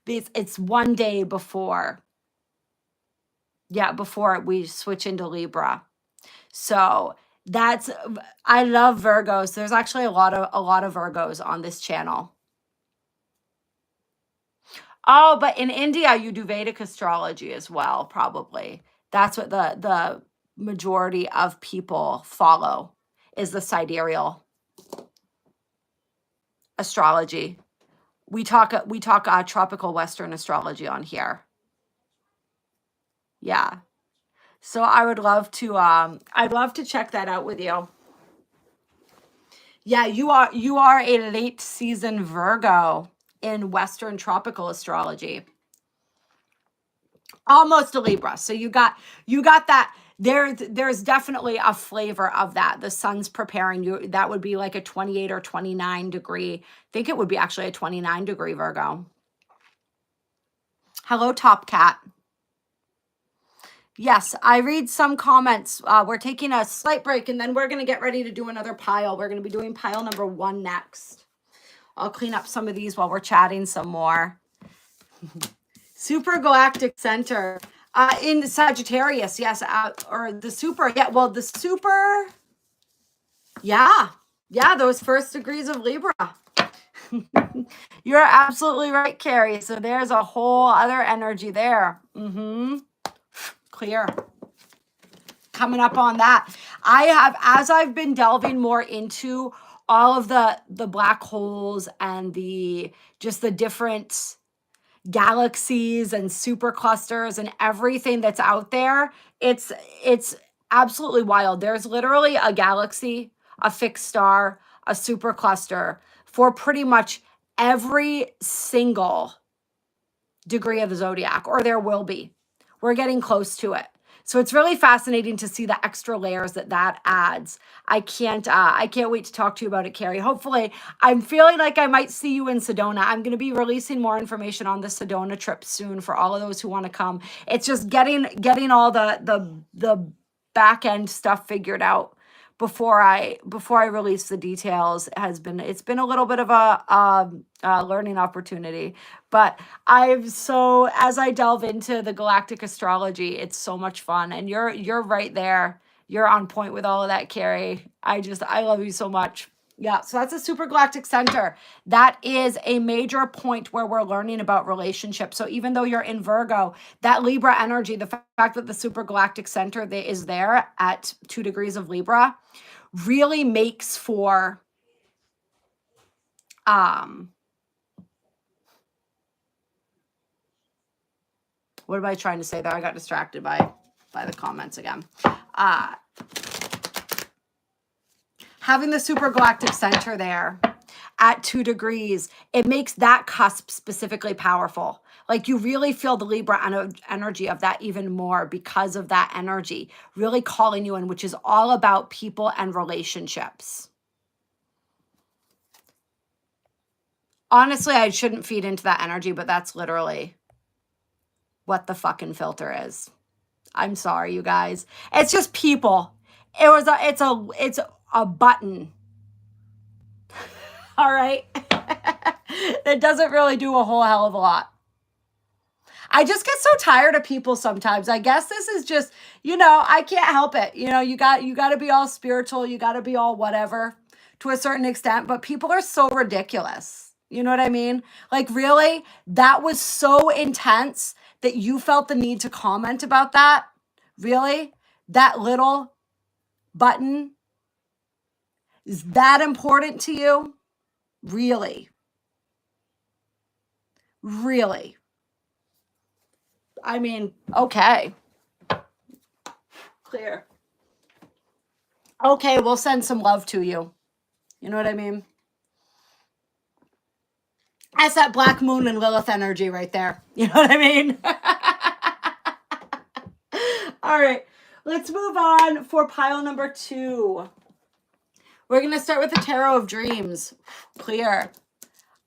It's one day before, yeah, before we switch into Libra. So that's I love Virgos. There's actually a lot of Virgos on this channel. Oh, but in India you do Vedic astrology as well, probably. That's what the majority of people follow is the sidereal astrology. We talk tropical Western astrology on here. Yeah. So I'd love to check that out with you. Yeah, you are a late season Virgo in Western tropical astrology. Almost a Libra. So you got that. There's definitely a flavor of that. The sun's preparing you. That would be like a 28 or 29 degree. I think it would be actually a 29-degree Virgo. Hello, Top Cat. Yes, I read some comments. We're taking a slight break and then we're going to get ready to do another pile. We're going to be doing pile number 1 next. I'll clean up some of these while we're chatting some more. Super Galactic Center in Sagittarius, yes, or the super, yeah, well, the super, yeah, those first degrees of Libra. You're absolutely right, Carrie. So there's a whole other energy there. Clear. Coming up on that. As I've been delving more into all of the black holes and just the different galaxies and superclusters and everything that's out there, it's absolutely wild. There's literally a galaxy, a fixed star, a supercluster for pretty much every single degree of the zodiac, or there will be. We're getting close to it. So it's really fascinating to see the extra layers that adds. I can't wait to talk to you about it, Carrie. Hopefully, I'm feeling like I might see you in Sedona. I'm going to be releasing more information on the Sedona trip soon for all of those who want to come. It's just getting all the back end stuff figured out before I release the details. It's been a little bit of a learning opportunity, but as I delve into the galactic astrology, it's so much fun, and you're right there. You're on point with all of that, Carrie. I love you so much. Yeah, so that's a super galactic center. That is a major point where we're learning about relationships. So even though you're in Virgo, that Libra energy, the fact that the super galactic center is there at 2 degrees of Libra, really makes for what am I trying to say there? I got distracted by the comments again. Having the super galactic center there at 2 degrees, it makes that cusp specifically powerful. Like you really feel the Libra energy of that even more because of that energy really calling you in, which is all about people and relationships. Honestly, I shouldn't feed into that energy, but that's literally what the fucking filter is. I'm sorry, you guys. It's just people. It's a button. All right. That doesn't really do a whole hell of a lot. I just get so tired of people sometimes. I guess this is just, I can't help it. You got to be all spiritual. You got to be all whatever to a certain extent, but people are so ridiculous. You know what I mean? Like, really? That was so intense that you felt the need to comment about that? Really? That little button is that important to you? Really? Really? I mean, okay. Clear. Okay, we'll send some love to you. You know what I mean? That's that Black Moon and Lilith energy right there. You know what I mean? All right. Let's move on for pile number 2. We're going to start with the Tarot of Dreams. Clear.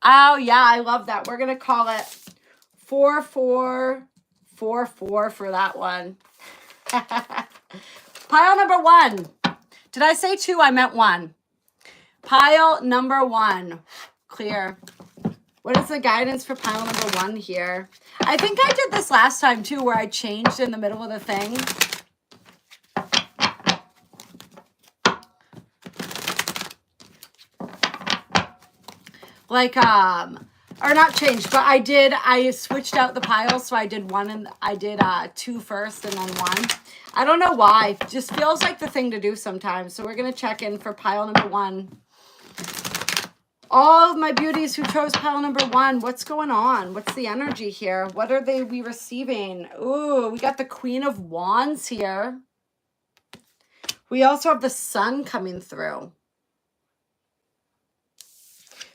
Oh, yeah, I love that. We're going to call it 4444 for that one. Pile number 1. Did I say 2? I meant 1. Pile number 1. Clear. What is the guidance for pile number 1 here? I think I did this last time too, where I changed in the middle of the thing. Like, or not changed, but I switched out the piles. So I did 1 and I did 2 first and then 1. I don't know why. Just feels like the thing to do sometimes. So we're going to check in for pile number 1. All of my beauties who chose pile number 1, what's going on? What's the energy here? What are we receiving? Ooh, we got the Queen of Wands here. We also have the Sun coming through.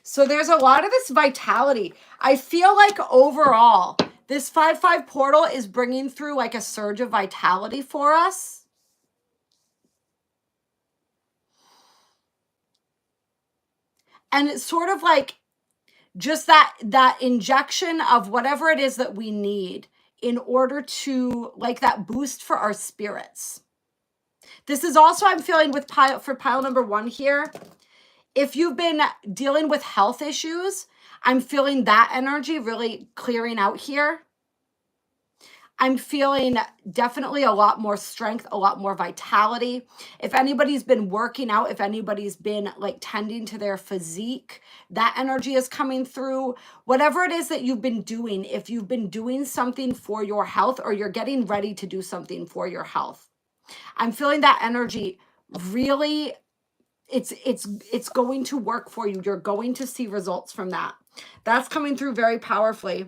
So there's a lot of this vitality. I feel like overall, this 5-5 portal is bringing through like a surge of vitality for us. And it's sort of like just that injection of whatever it is that we need in order to, like, that boost for our spirits. This is also, I'm feeling with pile number 1 here. If you've been dealing with health issues, I'm feeling that energy really clearing out here. I'm feeling definitely a lot more strength, a lot more vitality. If anybody's been working out, if anybody's been like tending to their physique, that energy is coming through. Whatever it is that you've been doing, if you've been doing something for your health or you're getting ready to do something for your health, I'm feeling that energy really, it's going to work for you. You're going to see results from that. That's coming through very powerfully.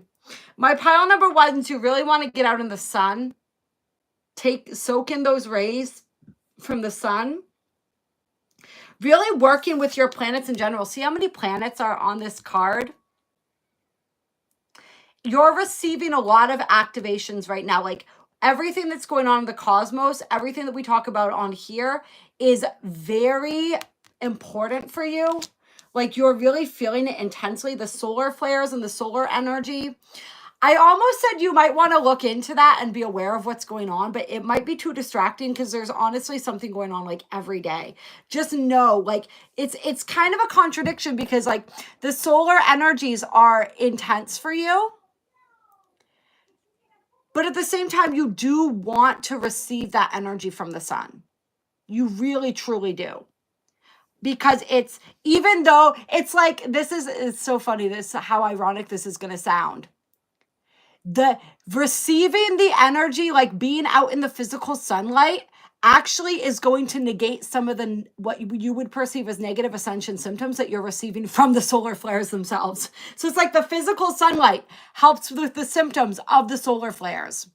My pile number 1s, you really want to get out in the sun. Soak in those rays from the sun. Really working with your planets in general. See how many planets are on this card? You're receiving a lot of activations right now. Like everything that's going on in the cosmos, everything that we talk about on here is very important for you. Like you're really feeling it intensely. The solar flares and the solar energy. I almost said you might want to look into that and be aware of what's going on, but it might be too distracting because there's honestly something going on like every day. Just know, like it's kind of a contradiction because like the solar energies are intense for you. But at the same time, you do want to receive that energy from the sun. You really, truly do. Because it's, even though it's like, it's so funny, how ironic this is going to sound. The receiving the energy, like being out in the physical sunlight, actually is going to negate some of the what you would perceive as negative ascension symptoms that you're receiving from the solar flares themselves. So it's like the physical sunlight helps with the symptoms of the solar flares,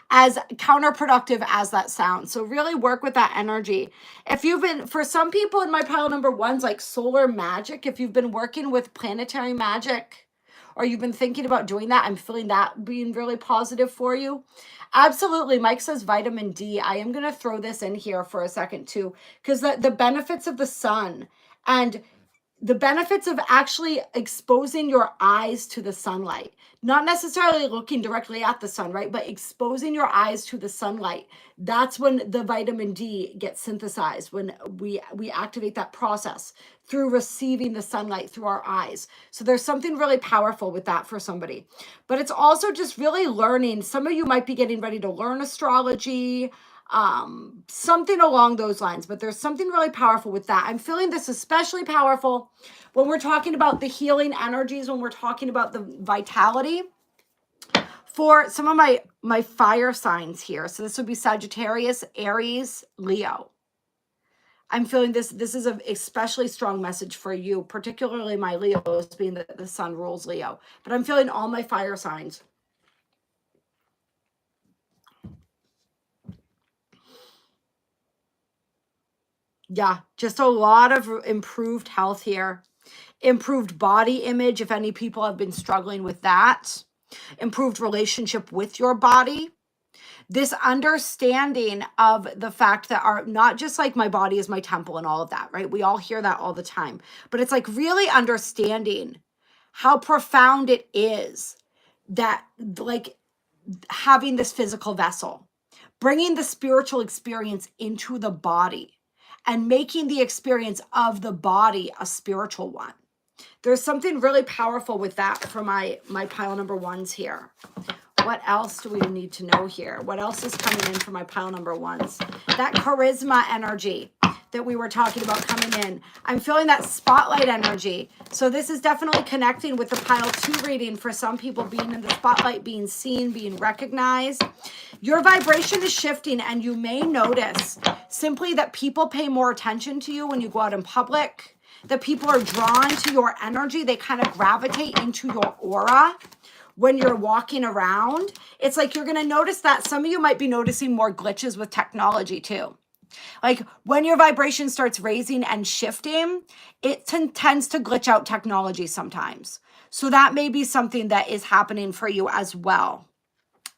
as counterproductive as that sounds. So really work with that energy. If you've been, for some people in my pile number 1's like solar magic, if you've been working with planetary magic, or you've been thinking about doing that, I'm feeling that being really positive for you. Absolutely. Mike says vitamin D. I am going to throw this in here for a second too, because the benefits of the sun and the benefits of actually exposing your eyes to the sunlight, not necessarily looking directly at the sun, right? But exposing your eyes to the sunlight. That's when the vitamin D gets synthesized, when we activate that process through receiving the sunlight through our eyes. So there's something really powerful with that for somebody. But it's also just really learning. Some of you might be getting ready to learn astrology, something along those lines, but there's something really powerful with that. I'm feeling this especially powerful when we're talking about the healing energies, when we're talking about the vitality for some of my fire signs here. So this would be Sagittarius, Aries, Leo. I'm feeling this is an especially strong message for you, particularly my Leos, being that the sun rules Leo. But I'm feeling all my fire signs. Yeah, just a lot of improved health here. Improved body image, if any people have been struggling with that. Improved relationship with your body. this understanding of the fact that our, not just like my body is my temple and all of that, right? We all hear that all the time, but it's like really understanding how profound it is that like having this physical vessel, bringing the spiritual experience into the body and making the experience of the body a spiritual one. There's something really powerful with that for my pile number ones here. What else do we need to know here? What else is coming in for my pile number ones? That charisma energy that we were talking about coming in. I'm feeling that spotlight energy. So this is definitely connecting with the pile 2 reading for some people, being in the spotlight, being seen, being recognized. Your vibration is shifting, and you may notice simply that people pay more attention to you when you go out in public, that people are drawn to your energy. They kind of gravitate into your aura when you're walking around. It's like you're going to notice that some of you might be noticing more glitches with technology too. Like when your vibration starts raising and shifting, it tends to glitch out technology sometimes. So that may be something that is happening for you as well.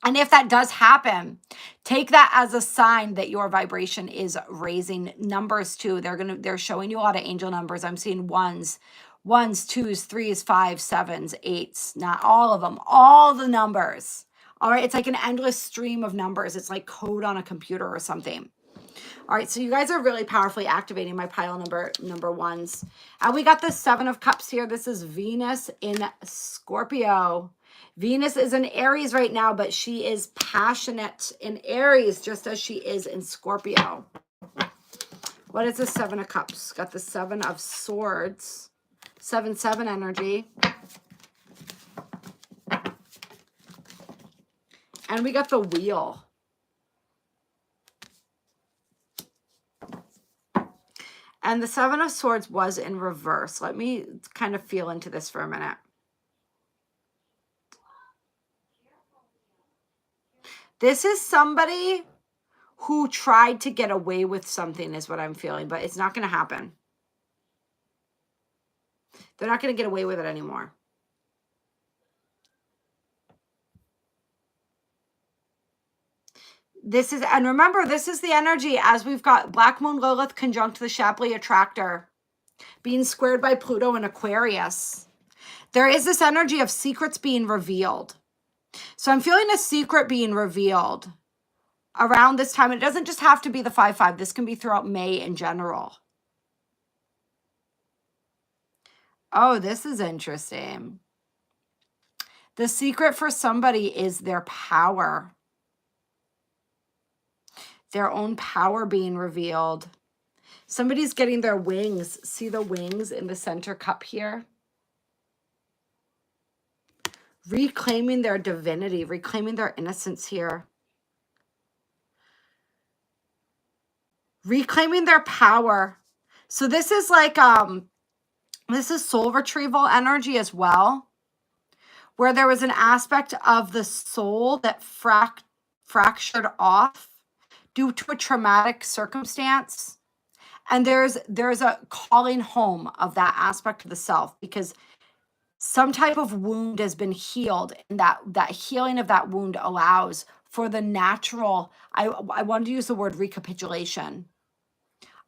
And if that does happen, take that as a sign that your vibration is raising. Numbers too. They're showing you a lot of angel numbers. I'm seeing ones, 2s, 3s, 5s, 7s, 8s, not all of them, all the numbers. All right. It's like an endless stream of numbers. It's like code on a computer or something. All right, so you guys are really powerfully activating my pile number ones. And we got the 7 of Cups here. This is Venus in Scorpio. Venus is in Aries right now, but she is passionate in Aries, just as she is in Scorpio. What is the 7 of Cups? Got the 7 of Swords. 7-7 energy. And we got the Wheel. And the 7 of Swords was in reverse. Let me kind of feel into this for a minute. This is somebody who tried to get away with something is what I'm feeling, but it's not going to happen. They're not going to get away with it anymore. This is, and remember, this is the energy as we've got Black Moon Lilith conjunct the Shapley attractor, being squared by Pluto in Aquarius. There is this energy of secrets being revealed. So I'm feeling a secret being revealed around this time. It doesn't just have to be the 5-5. This can be throughout May in general. Oh, this is interesting. The secret for somebody is their power. Their own power being revealed. Somebody's getting their wings. See the wings in the center cup here? Reclaiming their divinity, reclaiming their innocence here. Reclaiming their power. So this is like, this is soul retrieval energy as well, where there was an aspect of the soul that fractured off due to a traumatic circumstance. And there's a calling home of that aspect of the self, because some type of wound has been healed, and that healing of that wound allows for the natural, I wanted to use the word recapitulation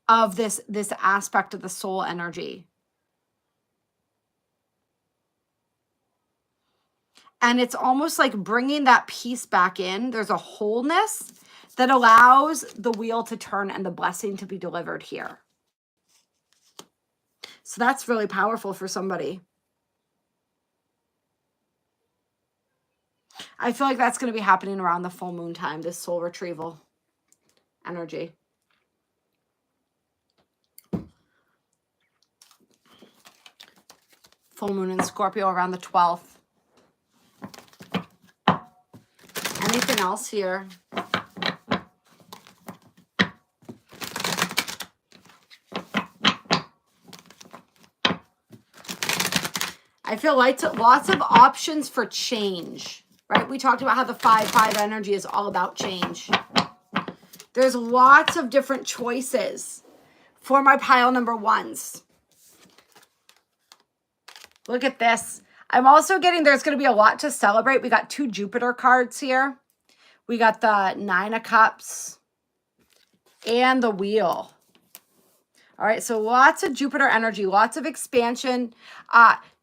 of this aspect of the soul energy. And it's almost like bringing that piece back in. There's a wholeness that allows the wheel to turn and the blessing to be delivered here. So that's really powerful for somebody. I feel like that's going to be happening around the full moon time, this soul retrieval energy. Full moon in Scorpio around the 12th. Anything else here? I feel like lots of options for change, right? We talked about how the 5-5 energy is all about change. There's lots of different choices for my pile number ones. Look at this. I'm also getting there's going to be a lot to celebrate. We got 2 Jupiter cards here. We got the 9 of Cups and the Wheel. All right, so lots of Jupiter energy, lots of expansion.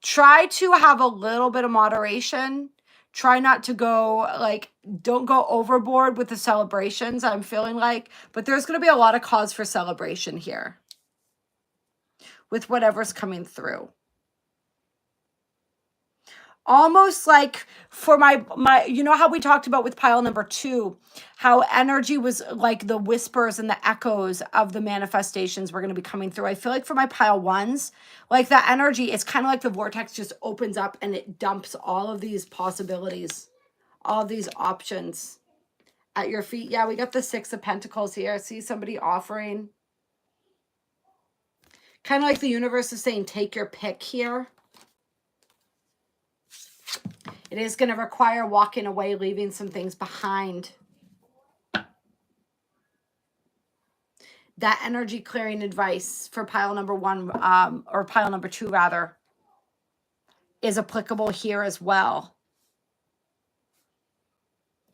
Try to have a little bit of moderation. Try not to go, like, don't go overboard with the celebrations, I'm feeling like. But there's going to be a lot of cause for celebration here with whatever's coming through. Almost like for my, you know how we talked about with pile number 2, how energy was like the whispers and the echoes of the manifestations were going to be coming through. I feel like for my pile 1s, like that energy, it's kind of like the vortex just opens up and it dumps all of these possibilities, all of these options at your feet. Yeah, we got the 6 of Pentacles here. I see somebody offering. Kind of like the universe is saying, take your pick here. It is going to require walking away, leaving some things behind. That energy clearing advice for pile number 1, or pile number 2 rather, is applicable here as well.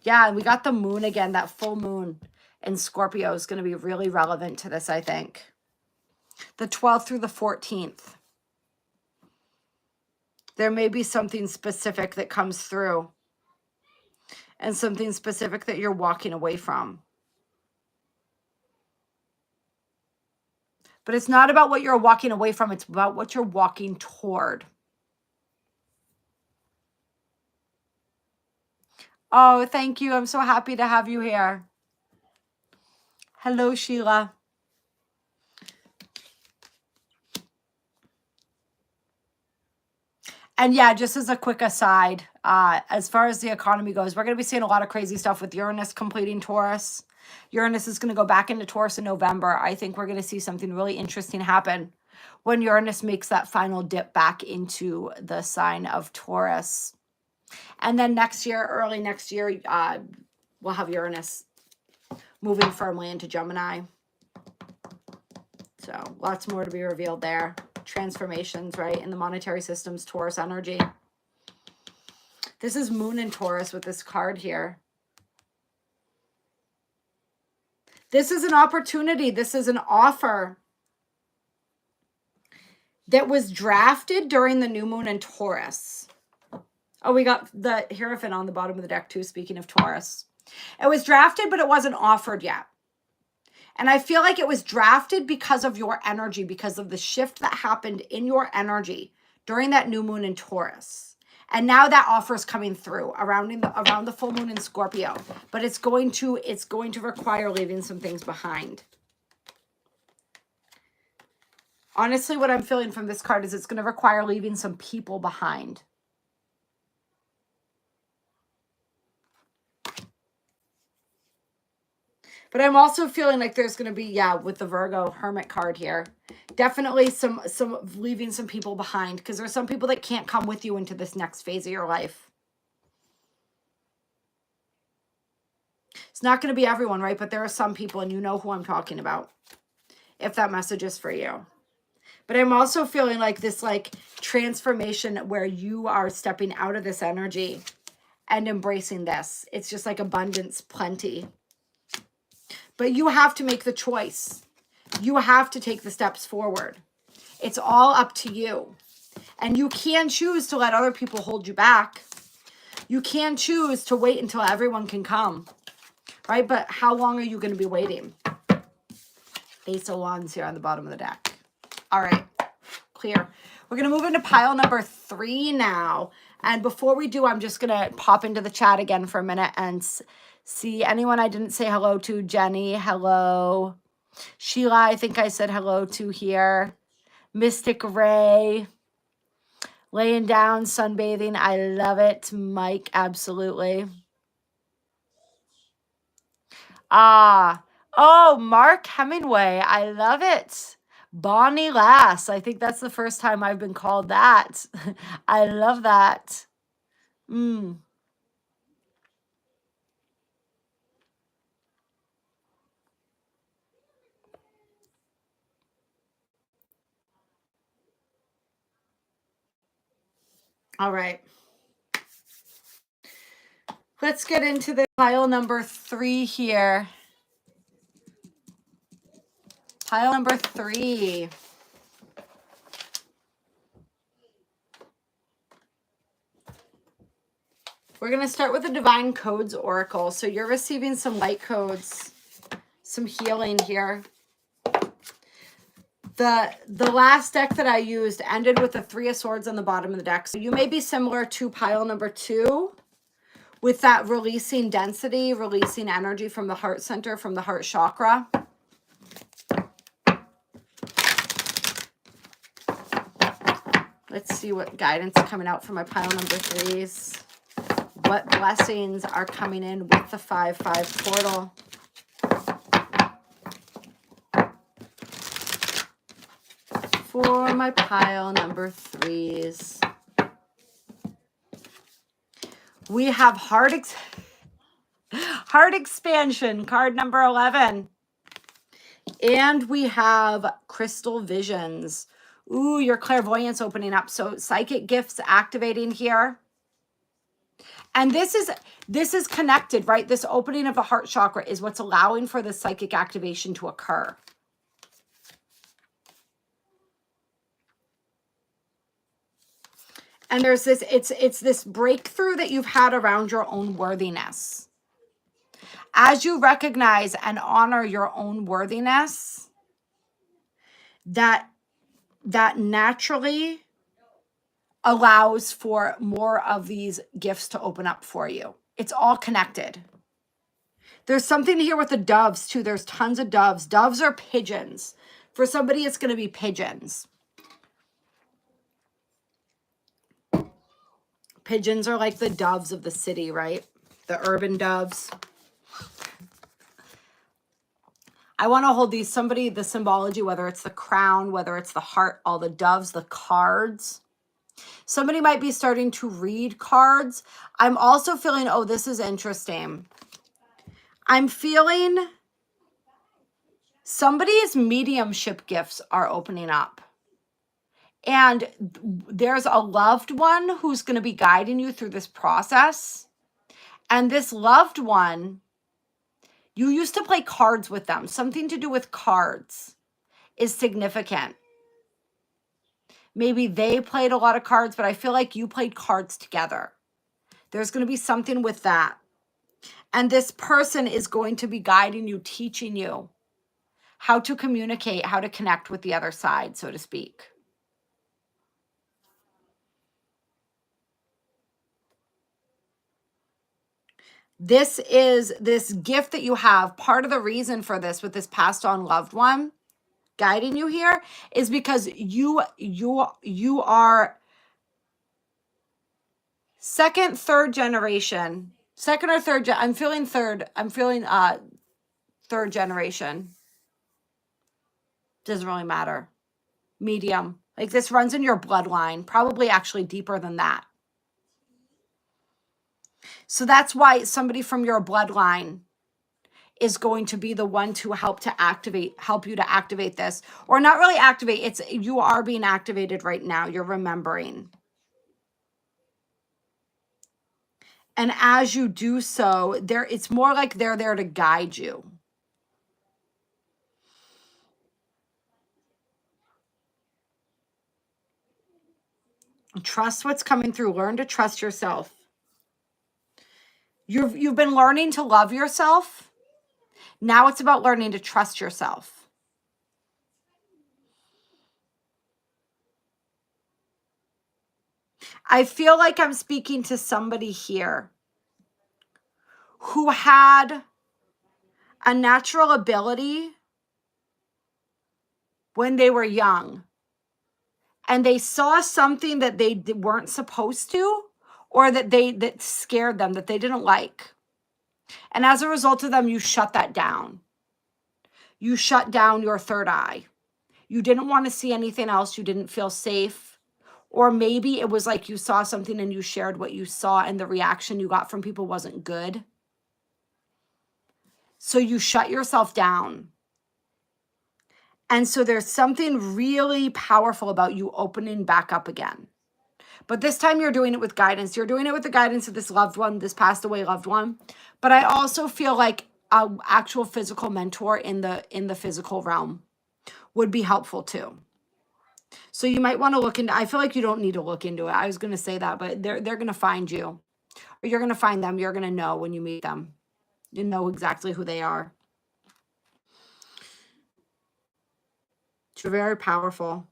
Yeah, we got the moon again. That full moon in Scorpio is going to be really relevant to this, I think. The 12th through the 14th. There may be something specific that comes through and something specific that you're walking away from. But it's not about what you're walking away from. It's about what you're walking toward. Oh, thank you. I'm so happy to have you here. Hello, Sheila. And yeah, just as a quick aside, as far as the economy goes, we're going to be seeing a lot of crazy stuff with Uranus completing Taurus. Uranus is going to go back into Taurus in November. I think we're going to see something really interesting happen when Uranus makes that final dip back into the sign of Taurus. And then next year, early next year, we'll have Uranus moving firmly into Gemini. So lots more to be revealed there. Transformations, right, in the monetary system's Taurus energy. This is Moon in Taurus with this card here. This is an opportunity. This is an offer that was drafted during the new moon in Taurus. Oh, we got the Hierophant on the bottom of the deck too, speaking of Taurus. It was drafted, but it wasn't offered yet. And I feel like it was drafted because of your energy, because of the shift that happened in your energy during that new moon in Taurus. And now that offer is coming through around the full moon in Scorpio. But it's going to require leaving some things behind. Honestly, what I'm feeling from this card is it's going to require leaving some people behind. But I'm also feeling like there's going to be, yeah, with the Virgo Hermit card here, definitely some leaving some people behind, because there's some people that can't come with you into this next phase of your life. It's not going to be everyone, right? But there are some people, and you know who I'm talking about, if that message is for you. But I'm also feeling like this like transformation where you are stepping out of this energy and embracing this. It's just like abundance, plenty. But you have to make the choice. You have to take the steps forward. It's all up to you. And you can choose to let other people hold you back. You can choose to wait until everyone can come. Right? But how long are you going to be waiting? Ace of Wands here on the bottom of the deck. All right. Clear. We're going to move into pile number 3 now. And before we do, I'm just going to pop into the chat again for a minute and see anyone I didn't say hello to. Jenny, hello. Sheila, I think I said hello to here. Mystic Ray. Laying down, sunbathing. I love it. Mike, absolutely. Oh, Mark Hemingway. I love it. Bonnie Lass. I think that's the first time I've been called that. I love that. All right. Let's get into the pile number 3 here. Pile number 3. We're going to start with the Divine Codes Oracle. So you're receiving some light codes, some healing here. The last deck that I used ended with the 3 of Swords on the bottom of the deck. So you may be similar to pile number 2 with that releasing density, releasing energy from the heart center, from the heart chakra. Let's see what guidance is coming out for my pile number 3s. What blessings are coming in with the 5-5 portal? For my pile number 3s. We have heart expansion, card number 11. And we have crystal visions. Ooh, your clairvoyance opening up. So psychic gifts activating here. And this is connected, right? This opening of the heart chakra is what's allowing for the psychic activation to occur. And there's this, it's this breakthrough that you've had around your own worthiness. As you recognize and honor your own worthiness, that naturally allows for more of these gifts to open up for you. It's all connected. There's something here with the doves too. There's tons of doves. Doves are pigeons. For somebody, it's going to be pigeons. Pigeons are like the doves of the city, right? The urban doves. I want to hold these, somebody, the symbology, whether it's the crown, whether it's the heart, all the doves, the cards. Somebody might be starting to read cards. I'm also feeling, oh, this is interesting. I'm feeling somebody's mediumship gifts are opening up. And there's a loved one who's going to be guiding you through this process. And this loved one, you used to play cards with them. Something to do with cards is significant. Maybe they played a lot of cards, but I feel like you played cards together. There's going to be something with that. And this person is going to be guiding you, teaching you how to communicate, how to connect with the other side, so to speak. This is this gift that you have. Part of the reason for this with this passed on loved one guiding you here is because you are second, third generation. Second or third. I'm feeling third. I'm feeling third generation. Doesn't really matter. Medium. Like this runs in your bloodline, probably actually deeper than that. So that's why somebody from your bloodline is going to be the one to help you to activate this. Or not really activate, you are being activated right now. You're remembering. And as you do so, it's more like they're there to guide you. Trust what's coming through. Learn to trust yourself. You've been learning to love yourself. Now it's about learning to trust yourself. I feel like I'm speaking to somebody here who had a natural ability when they were young and they saw something that they weren't supposed to, or that scared them, that they didn't like. And as a result of them, you shut that down. You shut down your third eye. You didn't want to see anything else. You didn't feel safe. Or maybe it was like you saw something and you shared what you saw and the reaction you got from people wasn't good. So you shut yourself down. And so there's something really powerful about you opening back up again. But this time you're doing it with guidance. You're doing it with the guidance of this loved one, this passed away loved one. But I also feel like an actual physical mentor in the physical realm would be helpful too. So you might want to look into, I feel like you don't need to look into it. I was going to say that, but they're going to find you. Or you're going to find them. You're going to know when you meet them. You know exactly who they are. You're very powerful.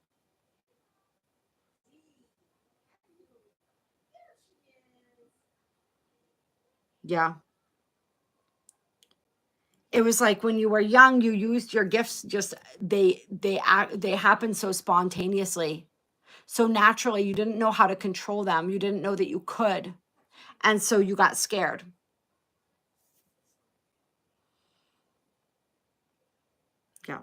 Yeah. It was like when you were young, you used your gifts, just they happen so spontaneously. So naturally, you didn't know how to control them. You didn't know that you could. And so you got scared. Yeah.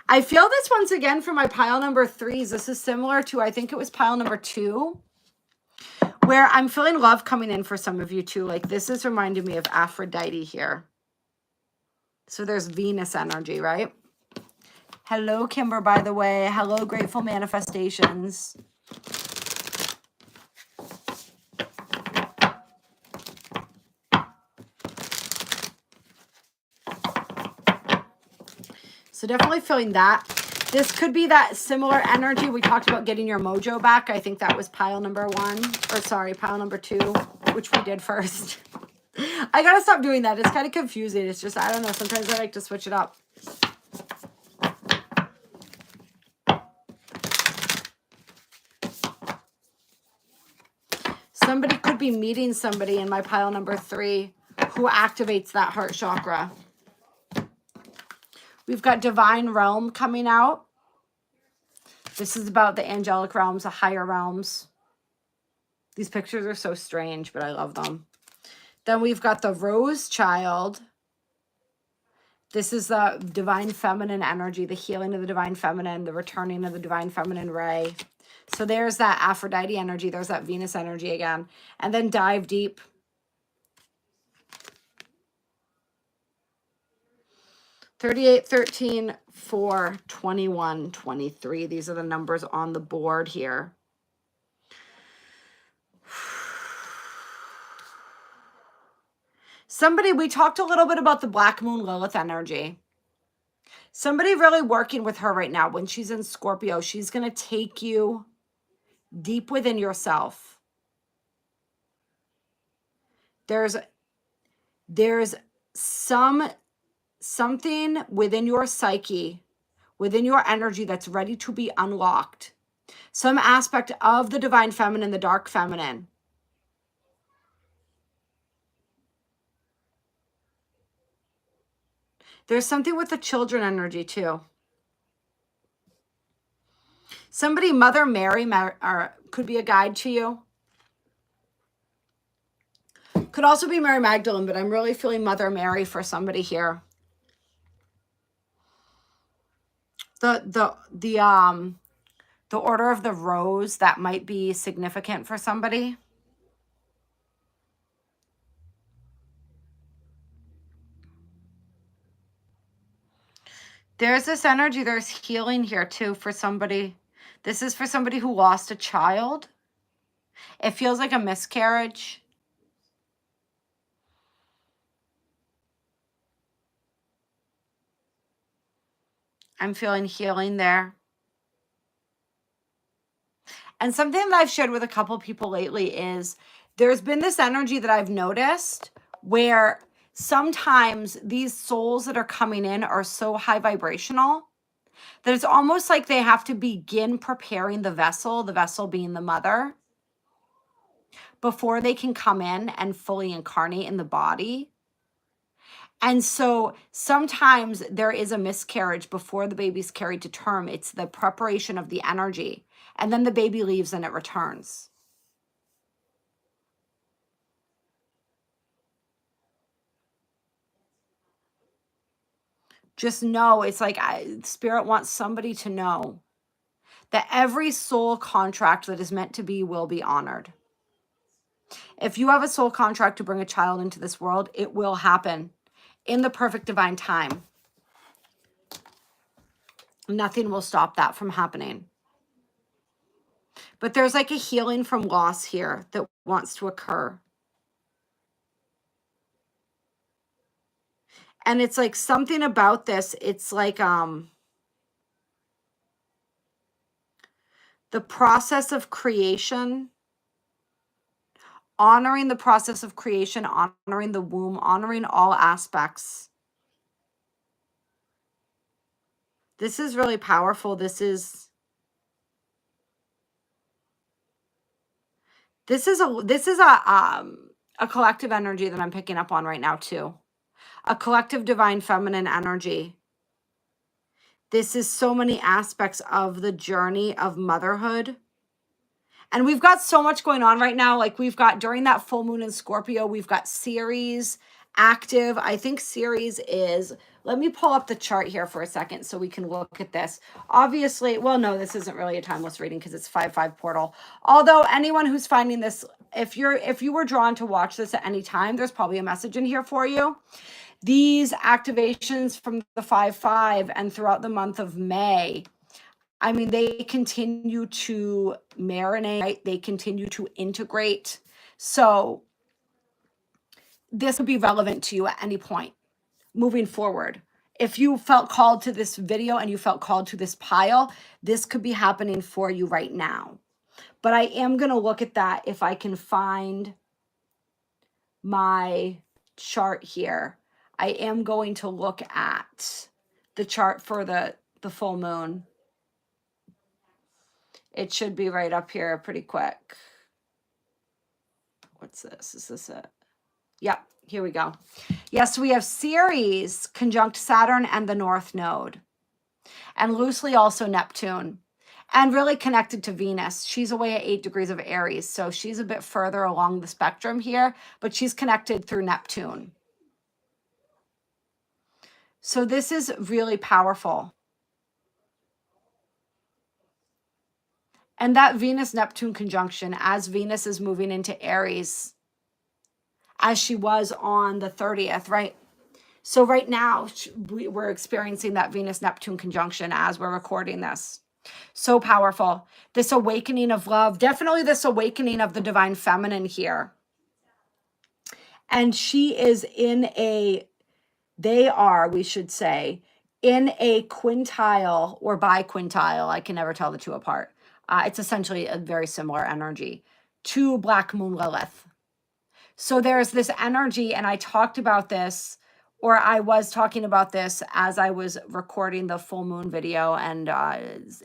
I feel this once again for my pile number 3s. This is similar to, I think it was pile number 2, where I'm feeling love coming in for some of you too. Like this is reminding me of Aphrodite here. So there's Venus energy, right? Hello, Kimber, by the way. Hello, Grateful Manifestations. So definitely feeling that. This could be that similar energy. We talked about getting your mojo back. I think that was pile number 1. Or sorry, pile number 2, which we did first. I gotta stop doing that. It's kind of confusing. It's just, I don't know. Sometimes I like to switch it up. Somebody could be meeting somebody in my pile number 3 who activates that heart chakra. We've got Divine Realm coming out. This is about the angelic realms, the higher realms. These pictures are so strange, but I love them. Then we've got the Rose Child. This is the Divine Feminine energy, the healing of the Divine Feminine, the returning of the Divine Feminine ray. So there's that Aphrodite energy. There's that Venus energy again. And then Dive Deep. $38, $13, $4, $21, $23. These are the numbers on the board here. Somebody, we talked a little bit about the Black Moon Lilith energy. Somebody really working with her right now. When she's in Scorpio, she's going to take you deep within yourself. There's something within your psyche, within your energy that's ready to be unlocked. Some aspect of the Divine Feminine, the Dark Feminine. There's something with the children energy too. Somebody, Mother Mary, could be a guide to you. Could also be Mary Magdalene, but I'm really feeling Mother Mary for somebody here. The Order of the Rose, that might be significant for somebody. There's this energy, there's healing here too for somebody. This is for somebody who lost a child. It feels like a miscarriage. I'm feeling healing there. And something that I've shared with a couple people lately is there's been this energy that I've noticed where sometimes these souls that are coming in are so high vibrational that it's almost like they have to begin preparing the vessel being the mother, before they can come in and fully incarnate in the body. And so sometimes there is a miscarriage before the baby's carried to term. It's the preparation of the energy. And then the baby leaves and it returns. Just know, it's like Spirit wants somebody to know that every soul contract that is meant to be will be honored. If you have a soul contract to bring a child into this world, it will happen in the perfect divine time. Nothing will stop that from happening. but there's like a healing from loss here that wants to occur. And it's like something about this. It's like the process of creation, honoring the process of creation, honoring the womb, honoring all aspects. This is really powerful. This is a collective energy that I'm picking up on right now too. A collective divine feminine energy. This is so many aspects of the journey of motherhood. And we've got so much going on right now. Like we've got during that full moon in Scorpio, we've got Ceres active. I think Ceres is, let me pull up the chart here for a second so we can look at this. Obviously, well, no, this isn't really a timeless reading because it's 5/5 portal. Although anyone who's finding this, if you were drawn to watch this at any time, there's probably a message in here for you. These activations from the 5/5 and throughout the month of May, I mean, they continue to marinate, right? They continue to integrate. So this would be relevant to you at any point moving forward. If you felt called to this video and you felt called to this pile, this could be happening for you right now. But I am going to look at that if I can find my chart here. I am going to look at the chart for the full moon. It should be right up here pretty quick. What's this? Is this it? Yep, here we go. Yes, we have Ceres conjunct Saturn and the North Node. And loosely also Neptune. And really connected to Venus. She's away at 8 degrees of Aries. So she's a bit further along the spectrum here. But she's connected through Neptune. So this is really powerful. And that Venus-Neptune conjunction, as Venus is moving into Aries, as she was on the 30th, right? So right now, we're experiencing that Venus-Neptune conjunction as we're recording this. So powerful. This awakening of love, definitely this awakening of the divine feminine here. And she is in a, they are, we should say, in a quintile or biquintile. I can never tell the two apart. It's essentially a very similar energy to Black Moon Lilith. So there's this energy, and I talked about this, or I was talking about this as I was recording the full moon video, and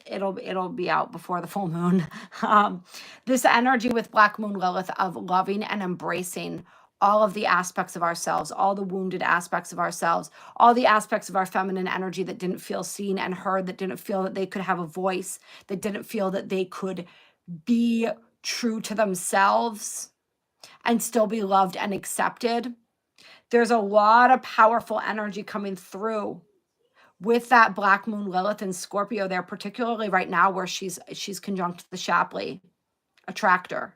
it'll be out before the full moon. This energy with Black Moon Lilith of loving and embracing all of the aspects of ourselves, all the wounded aspects of ourselves, all the aspects of our feminine energy that didn't feel seen and heard, that didn't feel that they could have a voice, that didn't feel that they could be true to themselves and still be loved and accepted. There's a lot of powerful energy coming through with that Black Moon Lilith in Scorpio there, particularly right now where she's conjunct the Shapley attractor.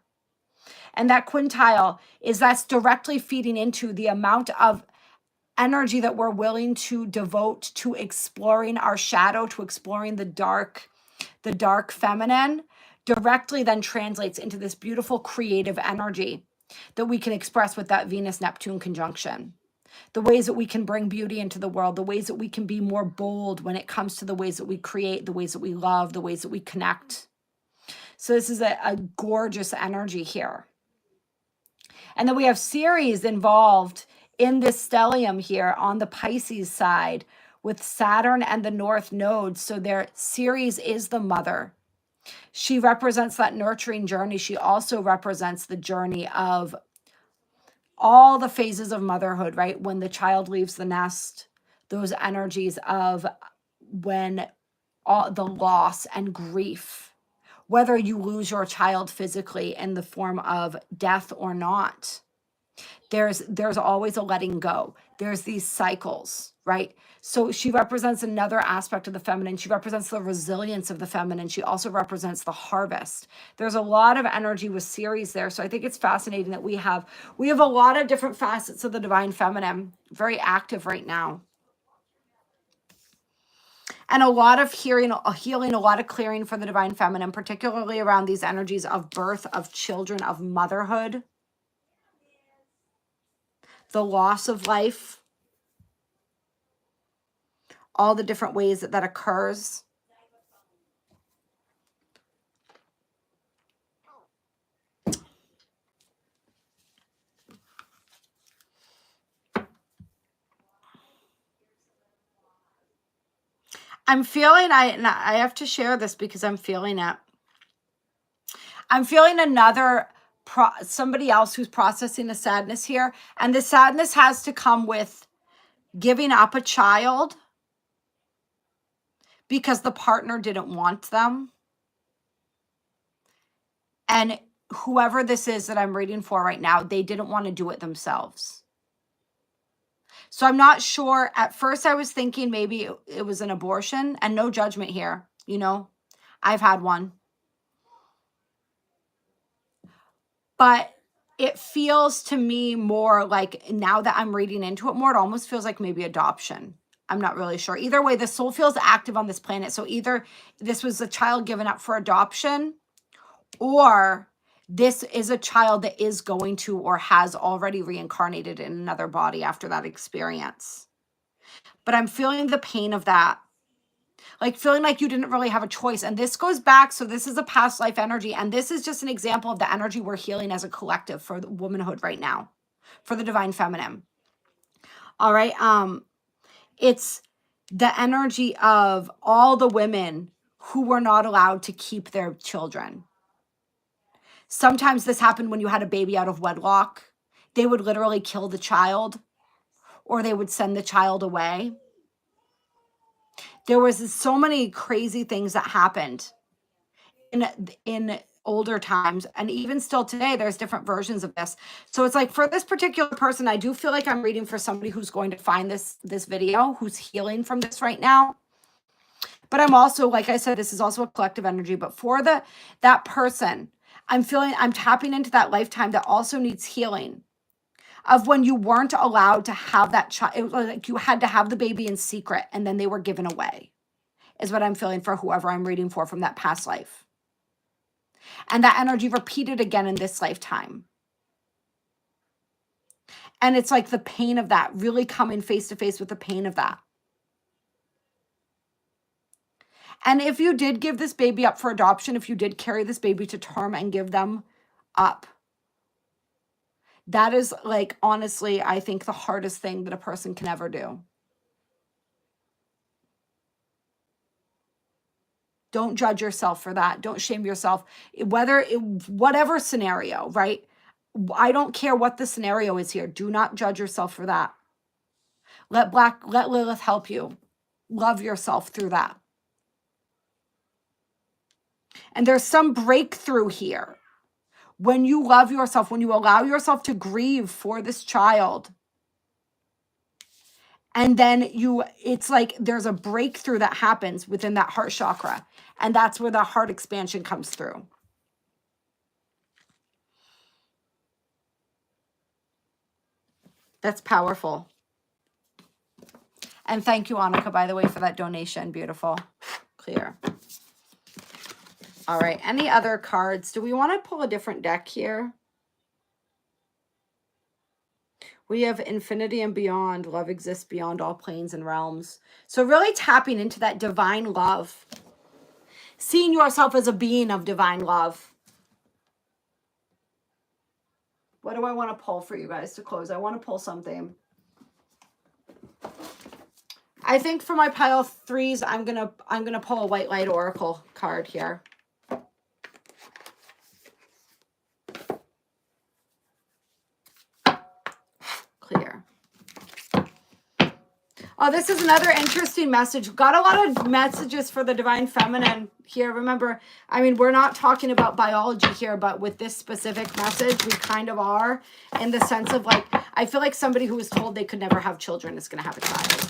And that quintile that's directly feeding into the amount of energy that we're willing to devote to exploring our shadow, to exploring the dark feminine, directly then translates into this beautiful creative energy that we can express with that Venus-Neptune conjunction. The ways that we can bring beauty into the world, the ways that we can be more bold when it comes to the ways that we create, the ways that we love, the ways that we connect. So this is a gorgeous energy here. And then we have Ceres involved in this stellium here on the Pisces side with Saturn and the North Node. So there, Ceres is the mother. She represents that nurturing journey. She also represents the journey of all the phases of motherhood, right? When the child leaves the nest, those energies of when all the loss and grief, whether you lose your child physically in the form of death or not, there's always a letting go. There's these cycles, right? So she represents another aspect of the feminine. She represents the resilience of the feminine. She also represents the harvest. There's a lot of energy with Ceres there. So I think it's fascinating that we have a lot of different facets of the divine feminine, very active right now. And a lot of healing, a lot of clearing for the divine feminine, particularly around these energies of birth, of children, of motherhood, the loss of life, all the different ways that that occurs. I'm feeling, I have to share this because I'm feeling it. I'm feeling somebody else who's processing a sadness here. And the sadness has to come with giving up a child because the partner didn't want them. And whoever this is that I'm reading for right now, they didn't want to do it themselves. So I'm not sure. At first I was thinking maybe it was an abortion, and no judgment here. You know, I've had one. But it feels to me more like, now that I'm reading into it more, it almost feels like maybe adoption. I'm not really sure. Either way, the soul feels active on this planet. So either this was a child given up for adoption, or this is a child that is going to or has already reincarnated in another body after that experience. But I'm feeling the pain of that. Like feeling like you didn't really have a choice. And this goes back. So this is a past life energy. And this is just an example of the energy we're healing as a collective for the womanhood right now, for the divine feminine. All right. It's the energy of all the women who were not allowed to keep their children. Sometimes this happened when you had a baby out of wedlock. They would literally kill the child, or they would send the child away. There was so many crazy things that happened in older times, and even still today, there's different versions of this. So it's like, for this particular person, I do feel like I'm reading for somebody who's going to find this video, who's healing from this right now. But I'm also, like I said, this is also a collective energy. But for that person, I'm tapping into that lifetime that also needs healing, of when you weren't allowed to have that child. It was like you had to have the baby in secret, and then they were given away, is what I'm feeling for whoever I'm reading for from that past life. And that energy repeated again in this lifetime. And it's like the pain of that, really coming face to face with the pain of that. And if you did give this baby up for adoption, if you did carry this baby to term and give them up, that is, like, honestly, I think the hardest thing that a person can ever do. Don't judge yourself for that. Don't shame yourself. Whatever scenario, right? I don't care what the scenario is here. Do not judge yourself for that. Let Lilith help you. Love yourself through that. And there's some breakthrough here. When you love yourself, when you allow yourself to grieve for this child, and then it's like there's a breakthrough that happens within that heart chakra. And that's where the heart expansion comes through. That's powerful. And thank you, Annika, by the way, for that donation. Beautiful. Clear. All right. Any other cards? Do we want to pull a different deck here? We have infinity and beyond. Love exists beyond all planes and realms. So really tapping into that divine love. Seeing yourself as a being of divine love. What do I want to pull for you guys to close? I want to pull something. I think for my pile of threes, I'm gonna pull a white light oracle card here. Clear. Oh, this is another interesting message. Got a lot of messages for the divine feminine here. Remember, I mean, we're not talking about biology here, but with this specific message, we kind of are, in the sense of, like, I feel like somebody who was told they could never have children is going to have a child.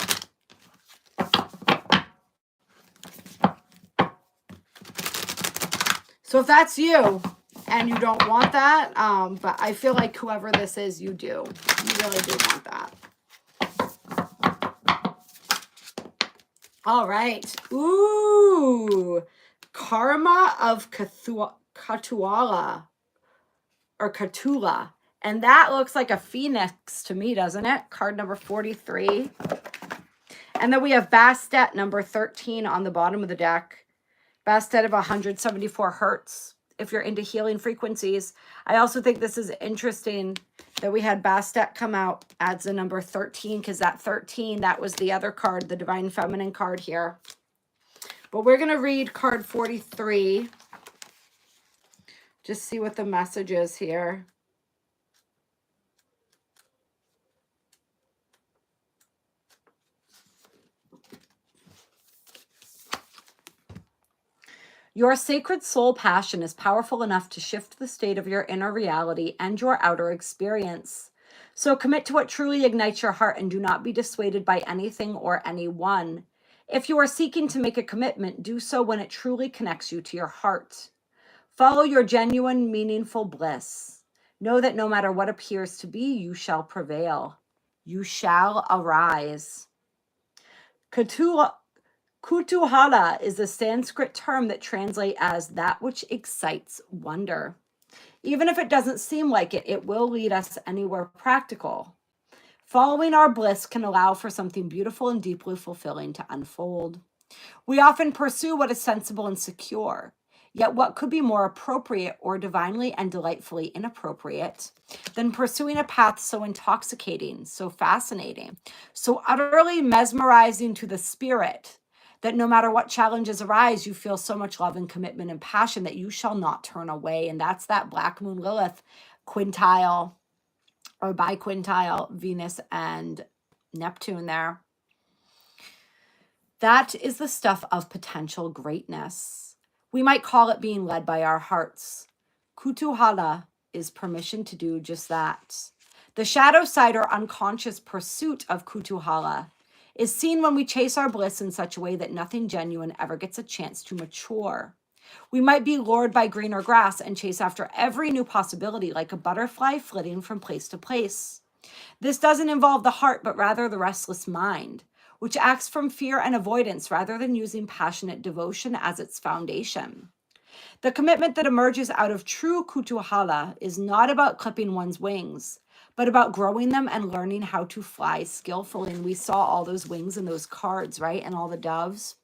So if that's you and you don't want that, but I feel like whoever this is, you do. You really do want that. All right. Ooh. Karma of Katuala or Katula. And that looks like a phoenix to me, doesn't it? Card number 43. And then we have Bastet number 13 on the bottom of the deck. Bastet of 174 hertz. If you're into healing frequencies. I also think this is interesting that we had Bastet come out, adds the number 13, because that 13, that was the other card, the Divine Feminine card here. But we're going to read card 43. Just see what the message is here. Your sacred soul passion is powerful enough to shift the state of your inner reality and your outer experience. So commit to what truly ignites your heart and do not be dissuaded by anything or anyone. If you are seeking to make a commitment, do so when it truly connects you to your heart. Follow your genuine, meaningful bliss. Know that no matter what appears to be, you shall prevail. You shall arise. Kutuhala is a Sanskrit term that translates as that which excites wonder. Even if it doesn't seem like it, it will lead us anywhere practical. Following our bliss can allow for something beautiful and deeply fulfilling to unfold. We often pursue what is sensible and secure, yet what could be more appropriate or divinely and delightfully inappropriate than pursuing a path so intoxicating, so fascinating, so utterly mesmerizing to the spirit that no matter what challenges arise, you feel so much love and commitment and passion that you shall not turn away. And that's that Black Moon Lilith quintile or biquintile, Venus and Neptune there. That is the stuff of potential greatness. We might call it being led by our hearts. Kutuhala is permission to do just that. The shadow side or unconscious pursuit of Kutuhala is seen when we chase our bliss in such a way that nothing genuine ever gets a chance to mature. We might be lured by greener grass and chase after every new possibility like a butterfly flitting from place to place. This doesn't involve the heart, but rather the restless mind, which acts from fear and avoidance rather than using passionate devotion as its foundation. The commitment that emerges out of true kutuhala is not about clipping one's wings, but about growing them and learning how to fly skillfully. And we saw all those wings in those cards, right? And all the doves.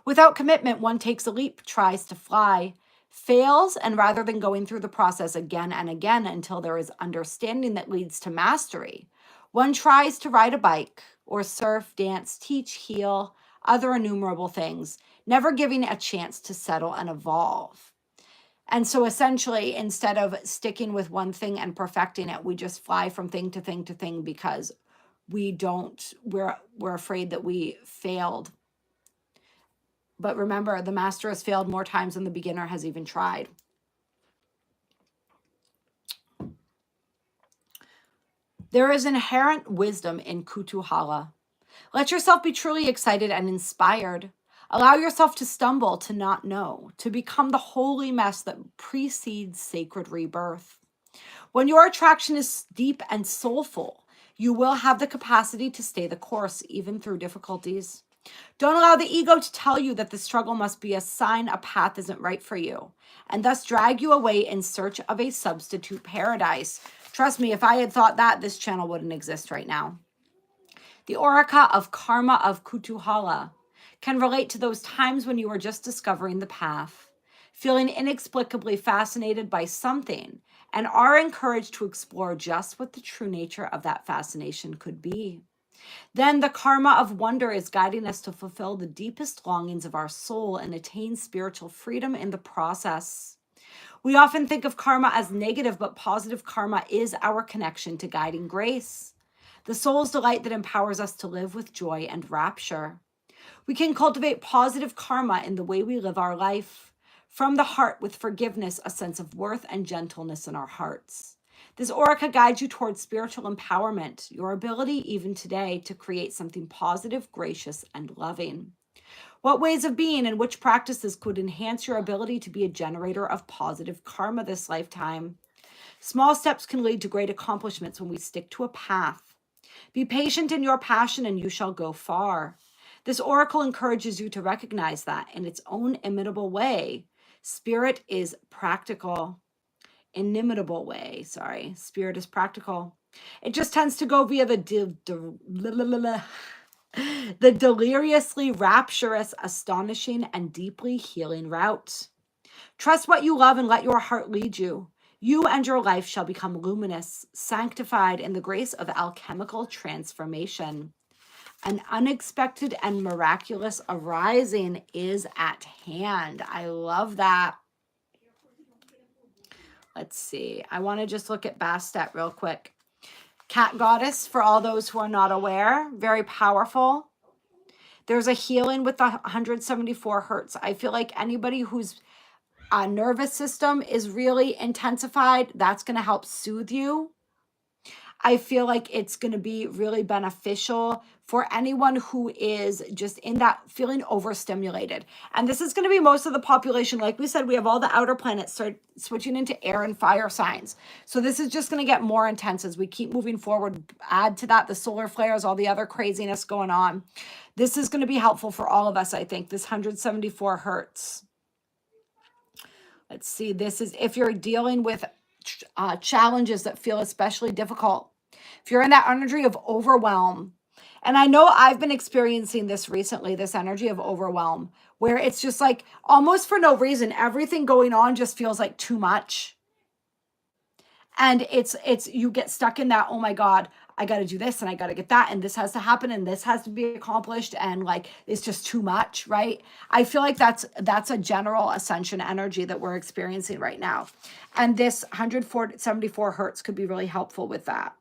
Without commitment, one takes a leap, tries to fly, fails, and rather than going through the process again and again until there is understanding that leads to mastery, one tries to ride a bike or surf, dance, teach, heal, other innumerable things, never giving a chance to settle and evolve. And so essentially, instead of sticking with one thing and perfecting it, we just fly from thing to thing to thing because we're afraid that we failed. But remember, the master has failed more times than the beginner has even tried. There is inherent wisdom in kutuhala. Let yourself be truly excited and inspired. Allow yourself to stumble, to not know, to become the holy mess that precedes sacred rebirth. When your attraction is deep and soulful, you will have the capacity to stay the course, even through difficulties. Don't allow the ego to tell you that the struggle must be a sign a path isn't right for you, and thus drag you away in search of a substitute paradise. Trust me, if I had thought that, this channel wouldn't exist right now. The Orika of Karma of Kutuhala can relate to those times when you are just discovering the path, feeling inexplicably fascinated by something, and are encouraged to explore just what the true nature of that fascination could be. Then the karma of wonder is guiding us to fulfill the deepest longings of our soul and attain spiritual freedom in the process. We often think of karma as negative, but positive karma is our connection to guiding grace, the soul's delight that empowers us to live with joy and rapture. We can cultivate positive karma in the way we live our life, from the heart with forgiveness, a sense of worth and gentleness in our hearts. This Orika guides you towards spiritual empowerment, your ability even today to create something positive, gracious, and loving. What ways of being and which practices could enhance your ability to be a generator of positive karma this lifetime? Small steps can lead to great accomplishments when we stick to a path. Be patient in your passion and you shall go far. This oracle encourages you to recognize that in its own imitable way, spirit is practical. Inimitable way, sorry. Spirit is practical. It just tends to go via the the deliriously rapturous, astonishing, and deeply healing route. Trust what you love and let your heart lead you. You and your life shall become luminous, sanctified in the grace of alchemical transformation. An unexpected and miraculous arising is at hand. I love that. Let's see. I want to just look at Bastet real quick. Cat goddess, for all those who are not aware, very powerful. There's a healing with the 174 hertz. I feel like anybody whose nervous system is really intensified, that's going to help soothe you. I feel like it's going to be really beneficial for anyone who is just in that feeling overstimulated. And this is going to be most of the population. Like we said, we have all the outer planets start switching into air and fire signs. So this is just going to get more intense as we keep moving forward. Add to that the solar flares, all the other craziness going on. This is going to be helpful for all of us, I think, this 174 hertz. Let's see. This is if you're dealing with challenges that feel especially difficult. If you're in that energy of overwhelm, and I know I've been experiencing this recently, this energy of overwhelm, where it's just like almost for no reason, everything going on just feels like too much. And it's you get stuck in that, oh my God, I got to do this and I got to get that and this has to happen and this has to be accomplished and like it's just too much, right? I feel like that's a general ascension energy that we're experiencing right now. And this 174 hertz could be really helpful with that.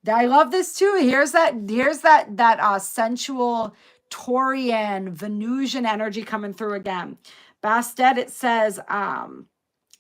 I love this too. Here's that sensual Taurian Venusian energy coming through again. Bastet, it says,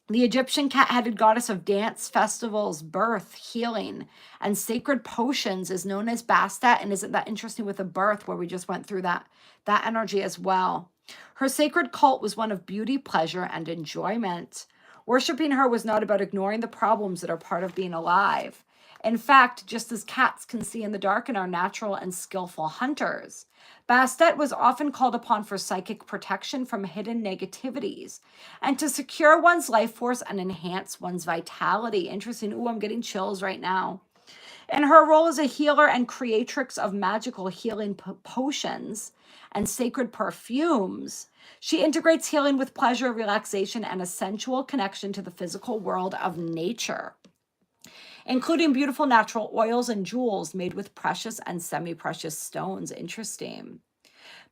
the Egyptian cat-headed goddess of dance, festivals, birth, healing, and sacred potions is known as Bastet. And isn't that interesting with the birth where we just went through that energy as well? Her sacred cult was one of beauty, pleasure, and enjoyment. Worshipping her was not about ignoring the problems that are part of being alive. In fact, just as cats can see in the dark and are natural and skillful hunters, Bastet was often called upon for psychic protection from hidden negativities and to secure one's life force and enhance one's vitality. Interesting. Ooh, I'm getting chills right now. In her role as a healer and creatrix of magical healing potions and sacred perfumes, she integrates healing with pleasure, relaxation, and a sensual connection to the physical world of nature, including beautiful natural oils and jewels made with precious and semi-precious stones. Interesting.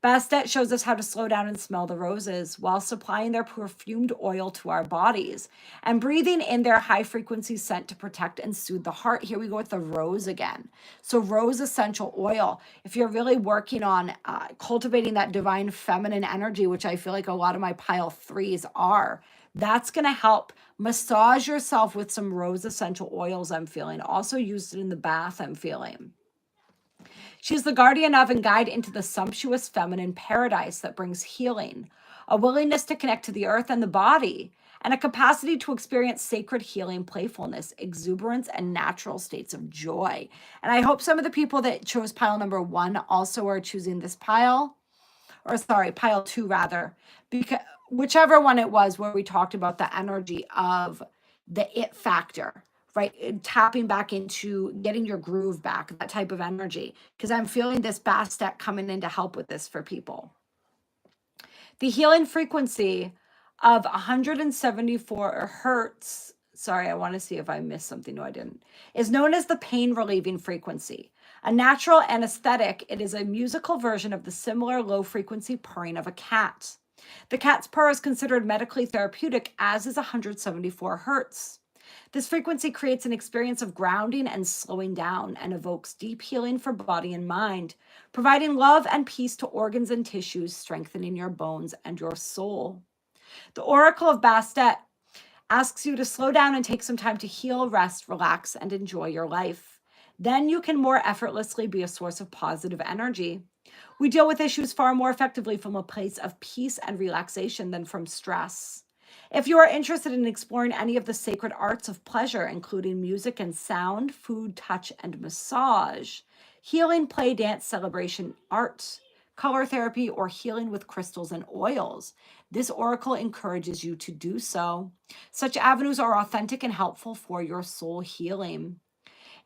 Bastet shows us how to slow down and smell the roses while supplying their perfumed oil to our bodies and breathing in their high-frequency scent to protect and soothe the heart. Here we go with the rose again. So rose essential oil. If you're really working on cultivating that divine feminine energy, which I feel like a lot of my pile 3s are, that's going to help massage yourself with some rose essential oils, I'm feeling. Also used in the bath, I'm feeling. She's the guardian of and guide into the sumptuous feminine paradise that brings healing, a willingness to connect to the earth and the body, and a capacity to experience sacred healing, playfulness, exuberance, and natural states of joy. And I hope some of the people that chose pile number 1 also are choosing this pile, or sorry, pile 2 rather, because whichever one it was where we talked about the energy of the it factor, right? Tapping back into getting your groove back, that type of energy, because I'm feeling this Bastet coming in to help with this for people. The healing frequency of 174 hertz, sorry, I want to see if I missed something. No, I didn't, is known as the pain relieving frequency. A natural anesthetic, it is a musical version of the similar low frequency purring of a cat. The cat's purr is considered medically therapeutic, as is 174 hertz. This frequency creates an experience of grounding and slowing down and evokes deep healing for body and mind, providing love and peace to organs and tissues, strengthening your bones and your soul. The Oracle of Bastet asks you to slow down and take some time to heal, rest, relax, and enjoy your life. Then you can more effortlessly be a source of positive energy. We deal with issues far more effectively from a place of peace and relaxation than from stress. If you are interested in exploring any of the sacred arts of pleasure, including music and sound, food, touch, and massage, healing, play, dance, celebration, art, color therapy, or healing with crystals and oils. This oracle encourages you to do so. Such avenues are authentic and helpful for your soul healing.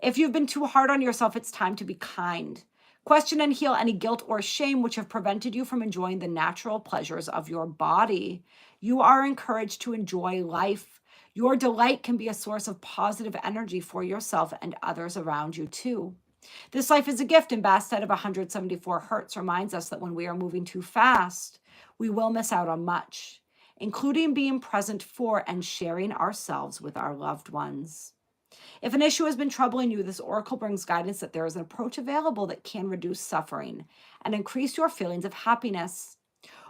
If you've been too hard on yourself, it's time to be kind. Question and heal any guilt or shame which have prevented you from enjoying the natural pleasures of your body. You are encouraged to enjoy life. Your delight can be a source of positive energy for yourself and others around you too. This life is a gift, and Bastet of 174 Hertz reminds us that when we are moving too fast, we will miss out on much, including being present for and sharing ourselves with our loved ones. If an issue has been troubling you, this oracle brings guidance that there is an approach available that can reduce suffering and increase your feelings of happiness.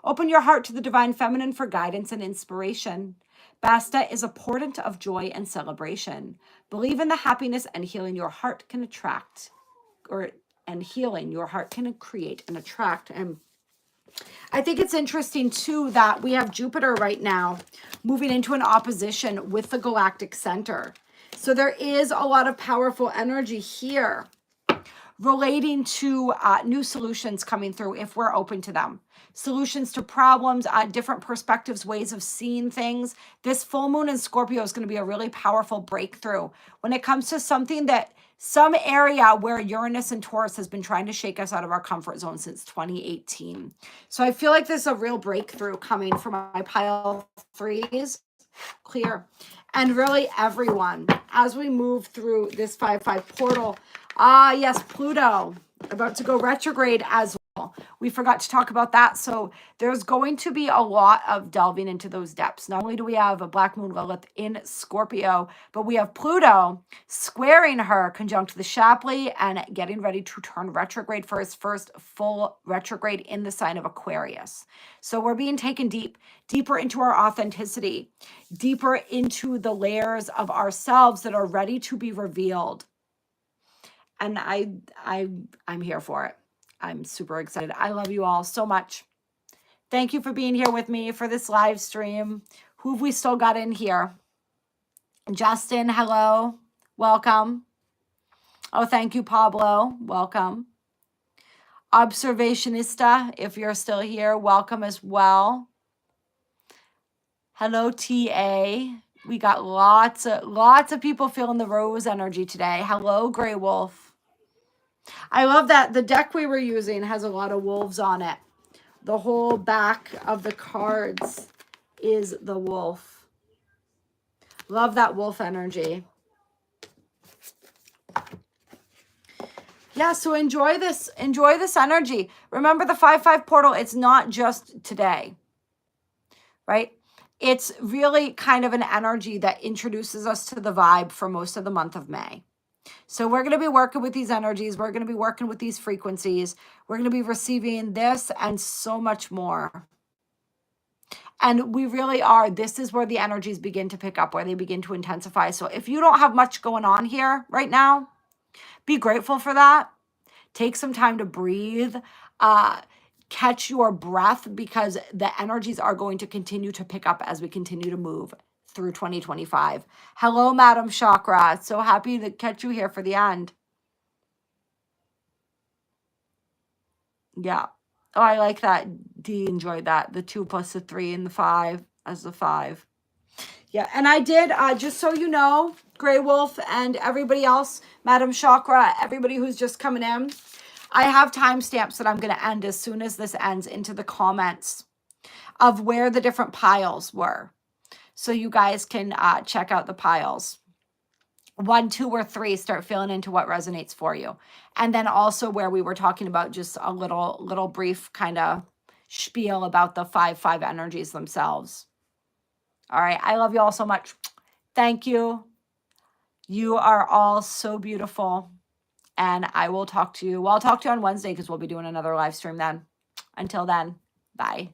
Open your heart to the divine feminine for guidance and inspiration. Bastet is a portent of joy and celebration. Believe in the happiness and healing your heart can attract, and healing your heart can create and attract. And I think it's interesting too that we have Jupiter right now moving into an opposition with the galactic center. So there is a lot of powerful energy here relating to new solutions coming through if we're open to them. Solutions to problems, different perspectives, ways of seeing things. This full moon in Scorpio is going to be a really powerful breakthrough when it comes to some area where Uranus and Taurus has been trying to shake us out of our comfort zone since 2018. So I feel like there's a real breakthrough coming from my pile threes. Clear. And really everyone, as we move through this 5-5 portal, yes, Pluto about to go retrograde as well. We forgot to talk about that. So there's going to be a lot of delving into those depths. Not only do we have a Black Moon Lilith in Scorpio, but we have Pluto squaring her conjunct the Shapley and getting ready to turn retrograde for his first full retrograde in the sign of Aquarius. So we're being taken deeper into our authenticity, deeper into the layers of ourselves that are ready to be revealed. And I'm here for it. I'm super excited. I love you all so much. Thank you for being here with me for this live stream. Who have we still got in here? Justin, hello. Welcome. Oh, thank you, Pablo. Welcome. Observationista, if you're still here, welcome as well. Hello, TA. We got lots of people feeling the rose energy today. Hello, Grey Wolf. I love that the deck we were using has a lot of wolves on it. The whole back of the cards is the wolf. Love that wolf energy. Yeah, so enjoy this energy. Remember the 5-5 portal, it's not just today, right? It's really kind of an energy that introduces us to the vibe for most of the month of May. So we're going to be working with these energies. We're going to be working with these frequencies. We're going to be receiving this and so much more. And we really are. This is where the energies begin to pick up, where they begin to intensify. So if you don't have much going on here right now, be grateful for that. Take some time to breathe. Catch your breath, because the energies are going to continue to pick up as we continue to move through 2025. Hello, Madam Chakra. So happy to catch you here for the end. Yeah. Oh, I like that. D enjoyed that. The 2 plus the 3 and the 5 as the 5. Yeah. And I did, just so you know, Grey Wolf and everybody else, Madam Chakra, everybody who's just coming in, I have timestamps that I'm going to end as soon as this ends into the comments of where the different piles were. So you guys can check out the piles. 1, 2, or 3, start feeling into what resonates for you. And then also where we were talking about just a little brief kind of spiel about the 5-5 energies themselves. All right. I love you all so much. Thank you. You are all so beautiful. And I will talk to you. Well, I'll talk to you on Wednesday because we'll be doing another live stream then. Until then, bye.